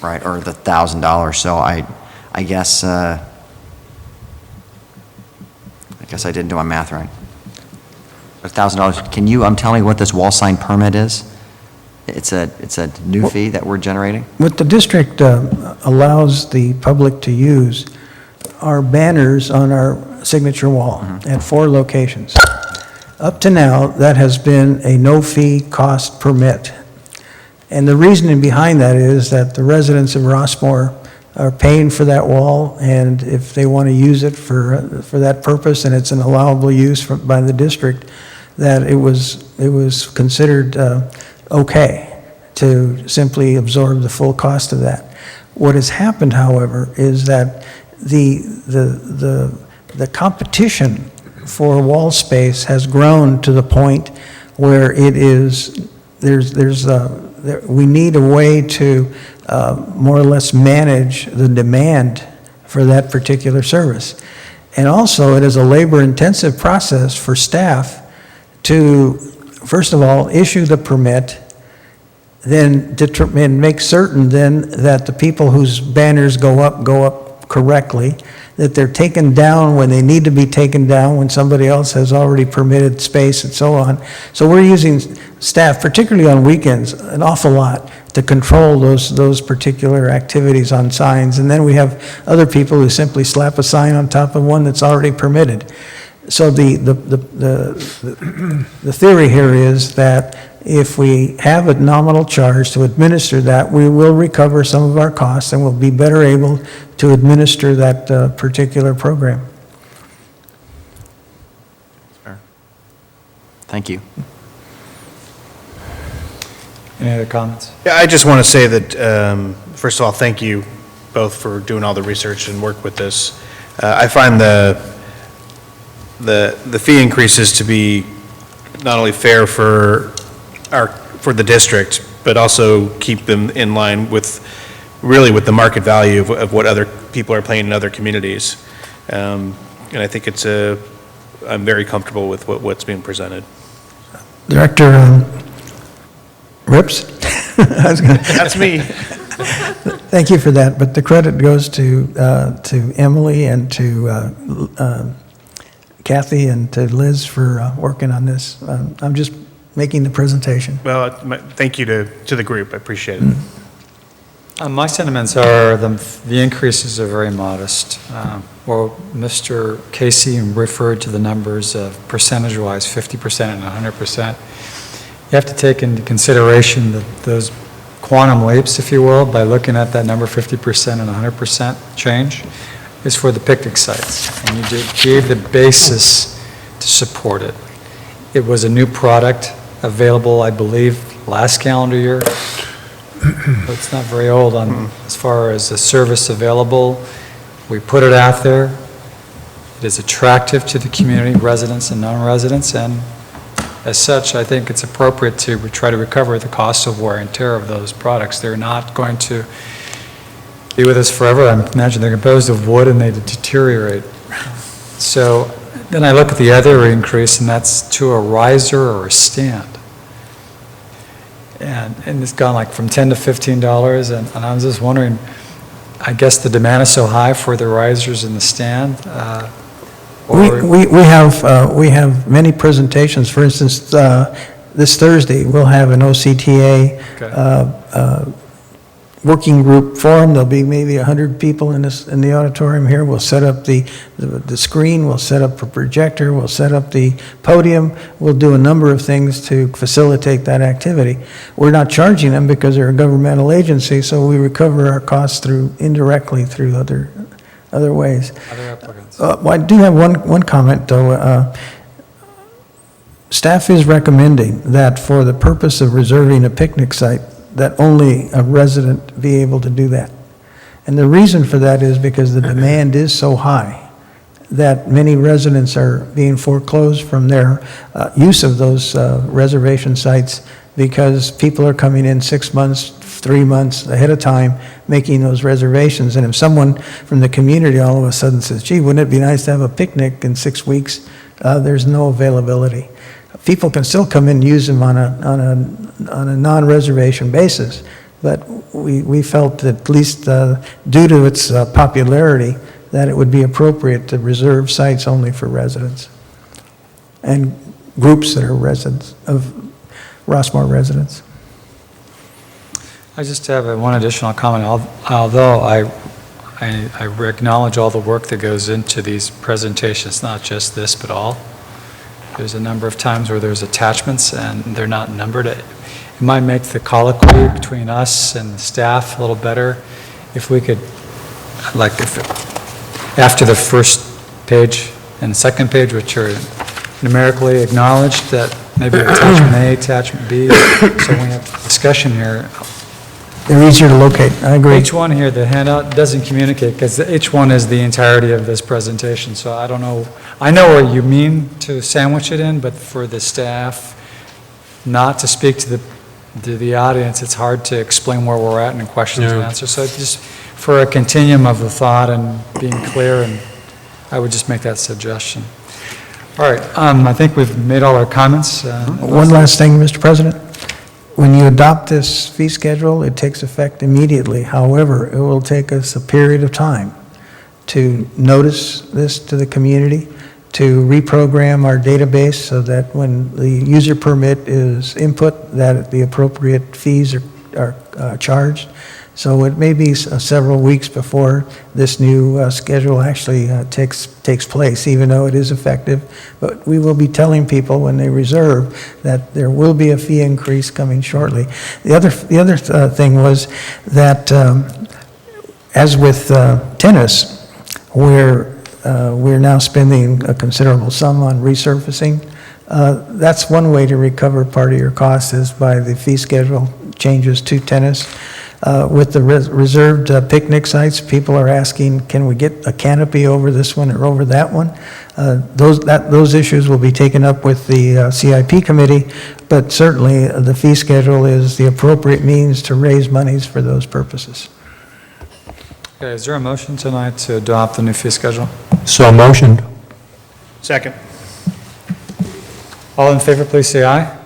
[SPEAKER 7] right? Or the $1,000. So I guess I didn't do my math right. $1,000. Can you tell me what this wall sign permit is? It's a new fee that we're generating?
[SPEAKER 4] What the district allows the public to use are banners on our signature wall at 4 locations. Up to now, that has been a no-fee cost permit. And the reasoning behind that is that the residents of Rossmoor are paying for that wall, and if they want to use it for that purpose, and it's an allowable use by the district, that it was considered okay to simply absorb the full cost of that. What has happened, however, is that the competition for wall space has grown to the point where we need a way to more or less manage the demand for that particular service. And also, it is a labor-intensive process for staff to, first of all, issue the permit, then and make certain then that the people whose banners go up correctly, that they're taken down when they need to be taken down, when somebody else has already permitted space and so on. So we're using staff, particularly on weekends, an awful lot to control those particular activities on signs. And then we have other people who simply slap a sign on top of one that's already permitted. So the theory here is that if we have a nominal charge to administer that, we will recover some of our costs and we'll be better able to administer that particular program.
[SPEAKER 7] Thank you.
[SPEAKER 5] Any other comments?
[SPEAKER 1] Yeah, I just want to say that, first of all, thank you both for doing all the research and work with this. I find the fee increases to be not only fair for the district, but also keep them in line with, really with the market value of what other people are paying in other communities. And I think I'm very comfortable with what's being presented.
[SPEAKER 4] Director Rips?
[SPEAKER 1] That's me.
[SPEAKER 4] Thank you for that, but the credit goes to Emily and to Kathy and to Liz for working on this. I'm just making the presentation.
[SPEAKER 1] Well, thank you to the group. I appreciate it.
[SPEAKER 5] My sentiments are the increases are very modest. Well, Mr. Casey referred to the numbers of percentage-wise, 50% and 100%. You have to take into consideration that those quantum leaps, if you will, by looking at that number 50% and 100% change, is for the picnic sites. And you gave the basis to support it. It was a new product available, I believe, last calendar year. It's not very old as far as the service available. We put it out there. It is attractive to the community, residents and non-residents, and as such, I think it's appropriate to try to recover the cost of wear and tear of those products. They're not going to be with us forever. I imagine they're composed of wood and they deteriorate. So then I look at the other increase, and that's to a riser or a stand. And it's gone like from $10 to $15, and I was just wondering, I guess the demand is so high for the risers in the stand.
[SPEAKER 4] We have many presentations. For instance, this Thursday, we'll have an OCTA working group forum. There'll be maybe 100 people in the auditorium here. We'll set up the screen, we'll set up a projector, we'll set up the podium. We'll do a number of things to facilitate that activity. We're not charging them because they're a governmental agency, so we recover our costs indirectly through other ways.
[SPEAKER 5] Other applicants.
[SPEAKER 4] Well, I do have one comment, though. Staff is recommending that for the purpose of reserving a picnic site, that only a resident be able to do that. And the reason for that is because the demand is so high that many residents are being foreclosed from their use of those reservation sites because people are coming in 6 months, 3 months ahead of time making those reservations. And if someone from the community all of a sudden says, gee, wouldn't it be nice to have a picnic in 6 weeks, there's no availability. People can still come in and use them on a non-reservation basis, but we felt that at least due to its popularity that it would be appropriate to reserve sites only for residents and groups that are residents of Rossmoor residents.
[SPEAKER 5] I just have one additional comment. Although I acknowledge all the work that goes into these presentations, not just this, but all. There's a number of times where there's attachments and they're not numbered. It might make the colloquy between us and the staff a little better if we could, like, after the first page and the second page, which are numerically acknowledged, that maybe attachment A, attachment B, so when we have discussion here.
[SPEAKER 4] They're easier to locate, I agree.
[SPEAKER 5] Each one here, the handout doesn't communicate because each one is the entirety of this presentation. So I don't know, I know what you mean to sandwich it in, but for the staff not to speak to the audience, it's hard to explain where we're at in questions and answers. So just for a continuum of the thought and being clear, and I would just make that suggestion. All right, I think we've made all our comments.
[SPEAKER 4] One last thing, Mr. President. When you adopt this fee schedule, it takes effect immediately. However, it will take us a period of time to notice this to the community, to reprogram our database so that when the user permit is input, that the appropriate fees are charged. So it may be several weeks before this new schedule actually takes place, even though it is effective. But we will be telling people when they reserve that there will be a fee increase coming shortly. The other thing was that, as with tennis, we're now spending a considerable sum on resurfacing That's one way to recover part of your costs is by the fee schedule changes to tennis. With the reserved picnic sites, people are asking, can we get a canopy over this one or over that one? Those issues will be taken up with the CIP committee, but certainly the fee schedule is the appropriate means to raise monies for those purposes.
[SPEAKER 5] Okay, is there a motion tonight to adopt the new fee schedule?
[SPEAKER 6] So motioned.
[SPEAKER 1] Second.
[SPEAKER 5] All in favor, please say aye.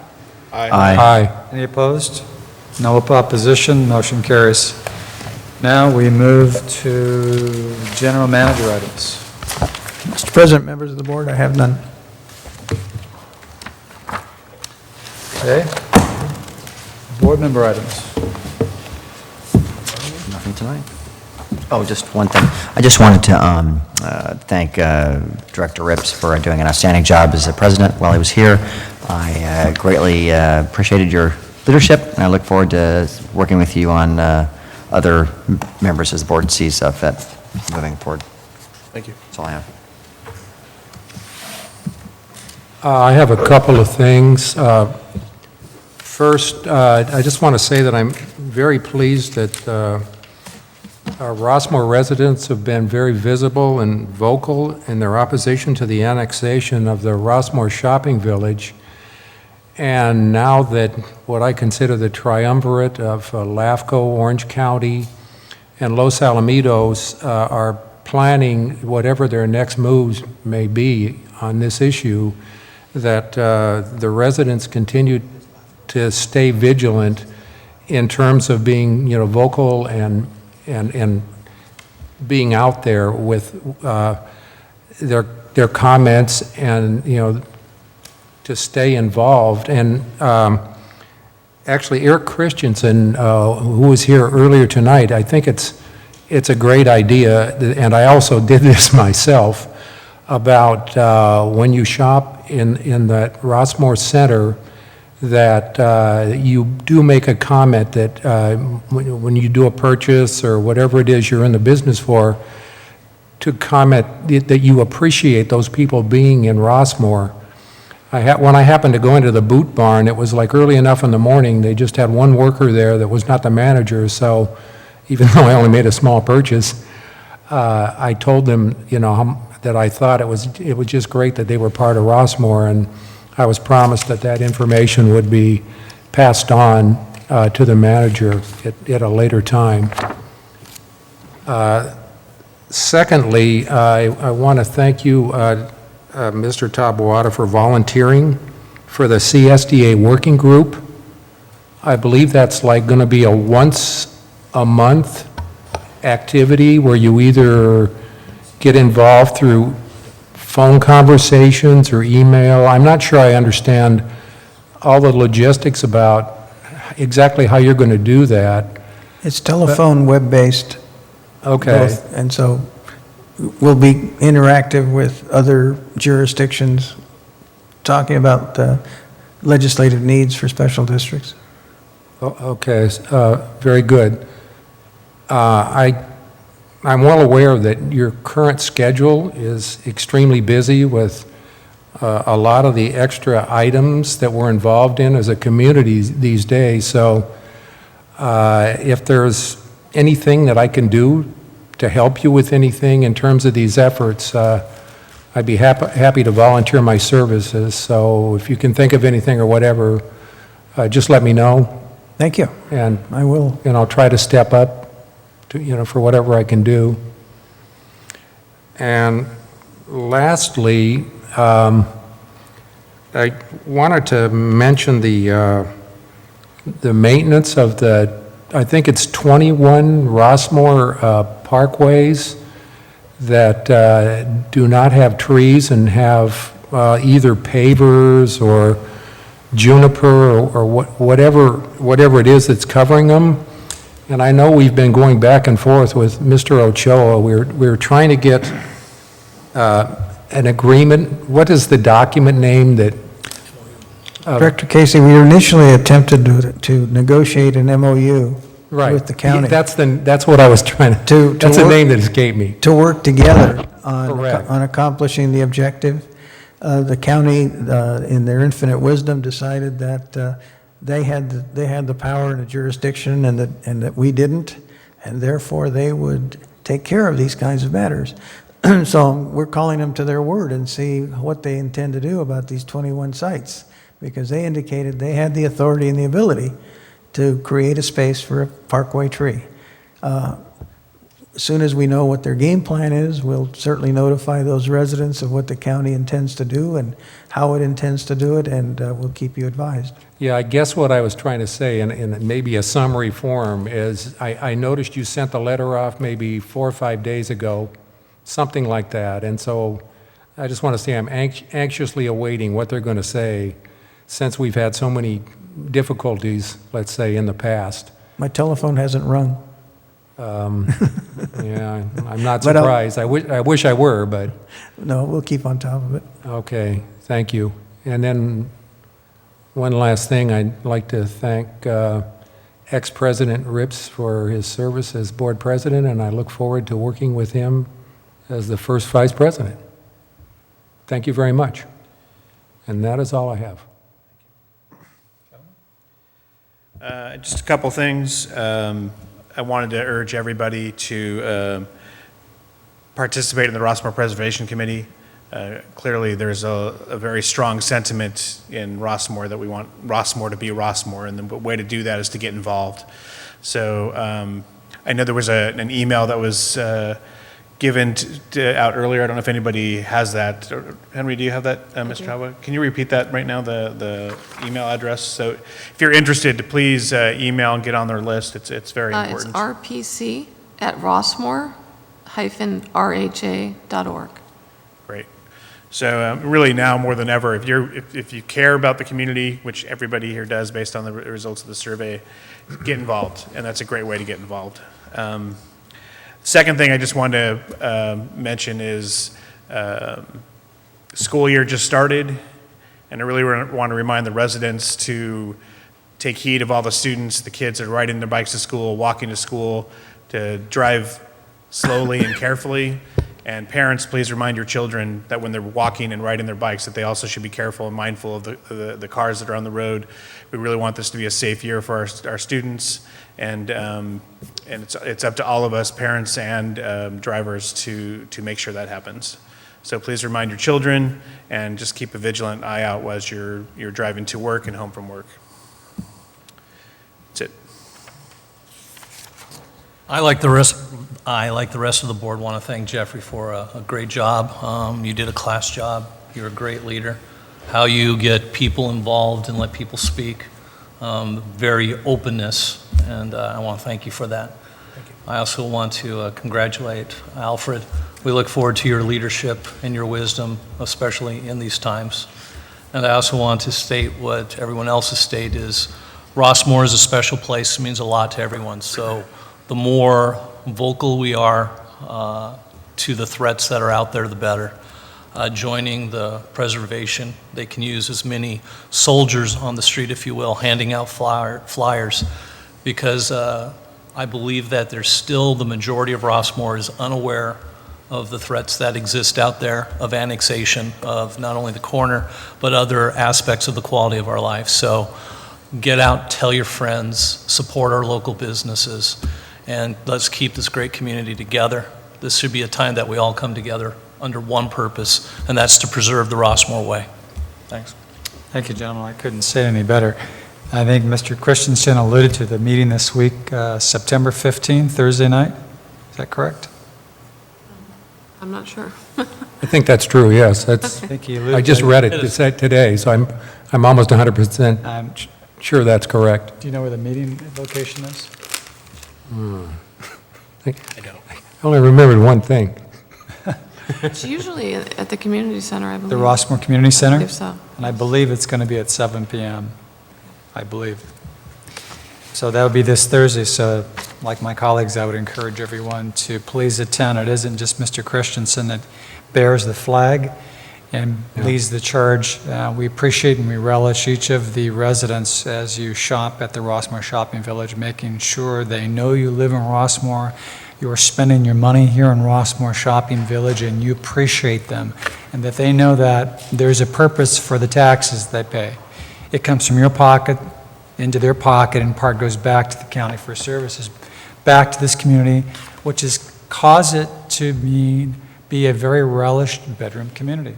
[SPEAKER 6] Aye.
[SPEAKER 5] Any opposed? No opposition, motion carries. Now we move to general manager items.
[SPEAKER 4] Mr. President, members of the board, I have none.
[SPEAKER 5] Okay. Board member items.
[SPEAKER 7] Nothing tonight. Oh, just one thing. I just wanted to thank Director Rips for doing an outstanding job as the president while he was here. I greatly appreciated your leadership, and I look forward to working with you on other members as the board sees fit moving forward.
[SPEAKER 1] Thank you.
[SPEAKER 7] That's all I have.
[SPEAKER 6] I have a couple of things. First, I just want to say that I'm very pleased that our Rossmoor residents have been very visible and vocal in their opposition to the annexation of the Rossmoor shopping village. And now that what I consider the triumvirate of LAFCO, Orange County, and Los Alamitos are planning whatever their next moves may be on this issue, that the residents continue to stay vigilant in terms of being, vocal and being out there with their comments and, to stay involved. And actually, Eric Christensen, who was here earlier tonight, I think it's a great idea, and I also did this myself, about when you shop in that Rossmoor Center, that you do make a comment that when you do a purchase or whatever it is you're in the business for, to comment that you appreciate those people being in Rossmoor. When I happened to go into the boot barn, it was like early enough in the morning, they just had one worker there that was not the manager, so even though I only made a small purchase, I told them, that I thought it was just great that they were part of Rossmoor, and I was promised that information would be passed on to the manager at a later time. Secondly, I want to thank you, Mr. Taboada, for volunteering for the CSDA working group. I believe that's like going to be a once-a-month activity where you either get involved through phone conversations or email. I'm not sure I understand all the logistics about exactly how you're going to do that.
[SPEAKER 4] It's telephone, web-based.
[SPEAKER 6] Okay.
[SPEAKER 4] Both, and so we'll be interactive with other jurisdictions, talking about legislative needs for special districts.
[SPEAKER 6] Okay, very good. I'm well aware that your current schedule is extremely busy with a lot of the extra items that we're involved in as a community these days. So if there's anything that I can do to help you with anything in terms of these efforts, I'd be happy to volunteer my services. So if you can think of anything or whatever, just let me know.
[SPEAKER 4] Thank you.
[SPEAKER 6] And
[SPEAKER 4] I will.
[SPEAKER 6] And I'll try to step up to, for whatever I can do. And lastly, I wanted to mention the maintenance of I think it's 21 Rossmoor parkways that do not have trees and have either pavers or juniper or whatever it is that's covering them. And I know we've been going back and forth with Mr. Ochoa. We're trying to get an agreement. What is the document name that?
[SPEAKER 4] Director Casey, we initially attempted to negotiate an MOU with the county.
[SPEAKER 6] That's what I was trying to, that's the name that escaped me.
[SPEAKER 4] To work together on accomplishing the objective. The county, in their infinite wisdom, decided that they had the power and the jurisdiction and that we didn't, and therefore they would take care of these kinds of matters. So we're calling them to their word and see what they intend to do about these 21 sites, because they indicated they had the authority and the ability to create a space for a parkway tree. As soon as we know what their game plan is, we'll certainly notify those residents of what the county intends to do and how it intends to do it, and we'll keep you advised.
[SPEAKER 6] Yeah, I guess what I was trying to say, in maybe a summary form, is I noticed you sent the letter off maybe 4 or 5 days ago, something like that, and so I just want to say I'm anxiously awaiting what they're going to say, since we've had so many difficulties, let's say, in the past.
[SPEAKER 4] My telephone hasn't rung.
[SPEAKER 6] Yeah, I'm not
[SPEAKER 4] But
[SPEAKER 6] surprised. I wish I were, but...
[SPEAKER 4] No, we'll keep on top of it.
[SPEAKER 6] Okay, thank you. And then, one last thing, I'd like to thank ex-President Rips for his service as board president, and I look forward to working with him as the first vice president. Thank you very much. And that is all I have.
[SPEAKER 1] Just a couple things. I wanted to urge everybody to participate in the Rossmoor Preservation Committee. Clearly, there's a very strong sentiment in Rossmoor that we want Rossmoor to be Rossmoor, and the way to do that is to get involved. So I know there was an email that was given out earlier. I don't know if anybody has that. Henry, do you have that, Ms. Chawa? Can you repeat that right now, the email address? So if you're interested, please email and get on their list. It's very important.
[SPEAKER 2] It's rpc@rossmoor-rha.org.
[SPEAKER 1] Great. So really now more than ever, if you care about the community, which everybody here does based on the results of the survey, get involved, and that's a great way to get involved. Second thing I just wanted to mention is school year just started, and I really want to remind the residents to take heed of all the students, the kids that are riding their bikes to school, walking to school, to drive slowly and carefully. And parents, please remind your children that when they're walking and riding their bikes, that they also should be careful and mindful of the cars that are on the road. We really want this to be a safe year for our students, and it's up to all of us, parents and drivers, to make sure that happens. So please remind your children, and just keep a vigilant eye out as you're driving to work and home from work. That's it.
[SPEAKER 9] I, like the rest of the board, want to thank Jeffrey for a great job. You did a class job. You're a great leader. How you get people involved and let people speak, very openness, and I want to thank you for that.
[SPEAKER 1] Thank you.
[SPEAKER 9] I also want to congratulate Alfred. We look forward to your leadership and your wisdom, especially in these times. And I also want to state what everyone else has stated is Rossmoor is a special place. It means a lot to everyone. So the more vocal we are to the threats that are out there, the better. Joining the preservation, they can use as many soldiers on the street, if you will, handing out flyers, because I believe that there's still the majority of Rossmoor is unaware of the threats that exist out there, of annexation, of not only the corner, but other aspects of the quality of our life. So get out, tell your friends, support our local businesses, and let's keep this great community together. This should be a time that we all come together under one purpose, and that's to preserve the Rossmoor way. Thanks.
[SPEAKER 5] Thank you, gentlemen. I couldn't say it any better. I think Mr. Christensen alluded to the meeting this week, September 15th, Thursday night. Is that correct?
[SPEAKER 2] I'm not sure.
[SPEAKER 6] I think that's true, yes.
[SPEAKER 5] I think he alluded
[SPEAKER 6] I just
[SPEAKER 5] to-
[SPEAKER 6] read it today, so I'm almost 100% sure that's correct.
[SPEAKER 5] Do you know where the meeting location is?
[SPEAKER 6] I only remembered one thing.
[SPEAKER 2] It's usually at the community center, I believe.
[SPEAKER 5] The Rossmoor Community Center?
[SPEAKER 2] I believe so.
[SPEAKER 5] And I believe it's going to be at 7 p.m., I believe. So that would be this Thursday, so like my colleagues, I would encourage everyone to please attend. It isn't just Mr. Christensen that bears the flag and leads the charge. We appreciate and we relish each of the residents as you shop at the Rossmoor Shopping Village, making sure they know you live in Rossmoor, you are spending your money here in Rossmoor Shopping Village and you appreciate them, and that they know that there's a purpose for the taxes they pay. It comes from your pocket into their pocket, and part goes back to the county for services, back to this community, which has caused it to be a very relished bedroom community.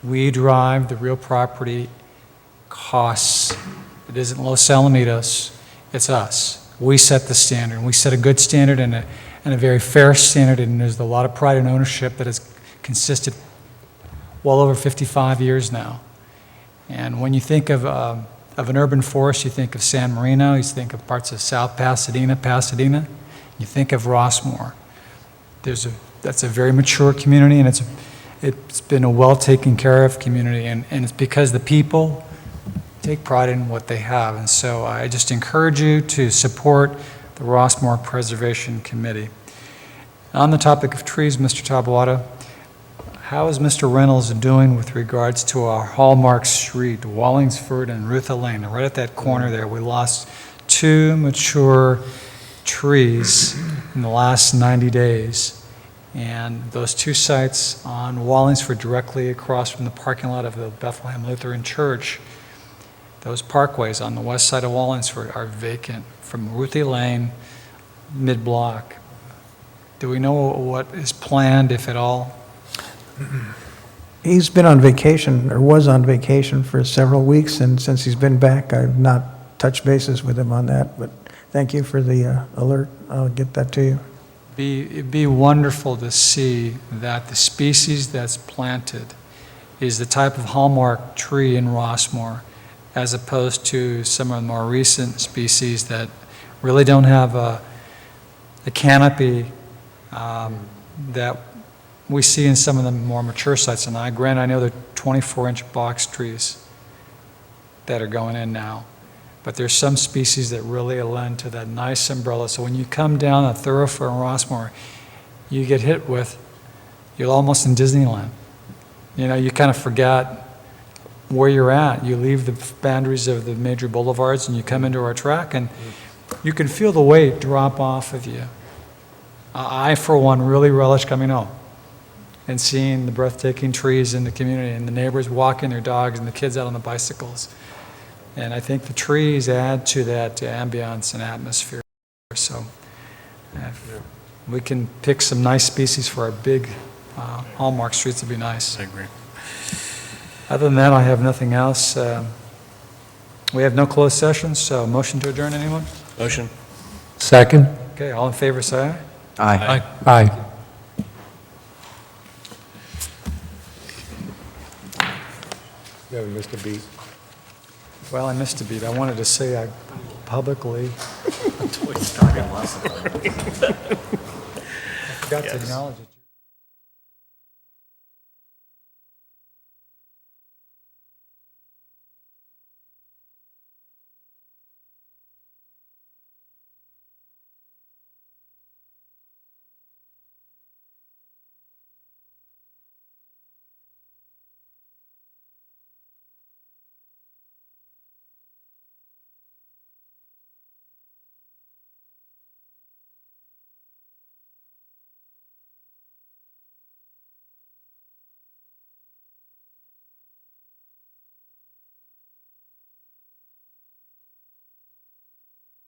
[SPEAKER 5] We drive the real property costs. It isn't Los Alamitos, it's us. We set the standard. We set a good standard and a very fair standard, and there's a lot of pride and ownership that has consisted well over 55 years now. And when you think of an urban forest, you think of San Marino, you think of parts of South Pasadena, you think of Rossmoor. That's a very mature community, and it's been a well taken care of community, and it's because the people take pride in what they have. And so I just encourage you to support the Rossmoor Preservation Committee. On the topic of trees, Mr. Taboada, how is Mr. Reynolds doing with regards to our Hallmark Street, Wallingsford and Rutha Lane? Right at that corner there, we lost 2 mature trees in the last 90 days. And those 2 sites on Wallingsford, directly across from the parking lot of the Bethlehem Lutheran Church, those parkways on the west side of Wallingsford are vacant from Ruthie Lane, mid-block. Do we know what is planned, if at all?
[SPEAKER 4] He's been on vacation, or was on vacation for several weeks, and since he's been back, I've not touched bases with him on that, but thank you for the alert. I'll get that to you.
[SPEAKER 5] It'd be wonderful to see that the species that's planted is the type of hallmark tree in Rossmoor, as opposed to some of the more recent species that really don't have a canopy that we see in some of the more mature sites. And I know they're 24-inch box trees that are going in now. But there's some species that really lend to that nice umbrella. So when you come down a thoroughfare in Rossmoor, you get hit with, you're almost in Disneyland. You know, you kind of forget where you're at. You leave the boundaries of the major boulevards and you come into our track, and you can feel the weight drop off of you. I, for one, really relish coming home and seeing the breathtaking trees in the community and the neighbors walking their dogs and the kids out on the bicycles. And I think the trees add to that ambiance and atmosphere. So if we can pick some nice species for our big hallmark streets, it'd be nice.
[SPEAKER 1] I agree.
[SPEAKER 5] Other than that, I have nothing else. We have no closed sessions, so motion to adjourn, anyone?
[SPEAKER 1] Motion.
[SPEAKER 6] Second?
[SPEAKER 5] Okay, all in favor, say aye.
[SPEAKER 7] Aye.
[SPEAKER 6] Aye. Yeah, we missed a beat.
[SPEAKER 5] Well, I missed a beat. I wanted to say I publicly. I forgot to acknowledge it.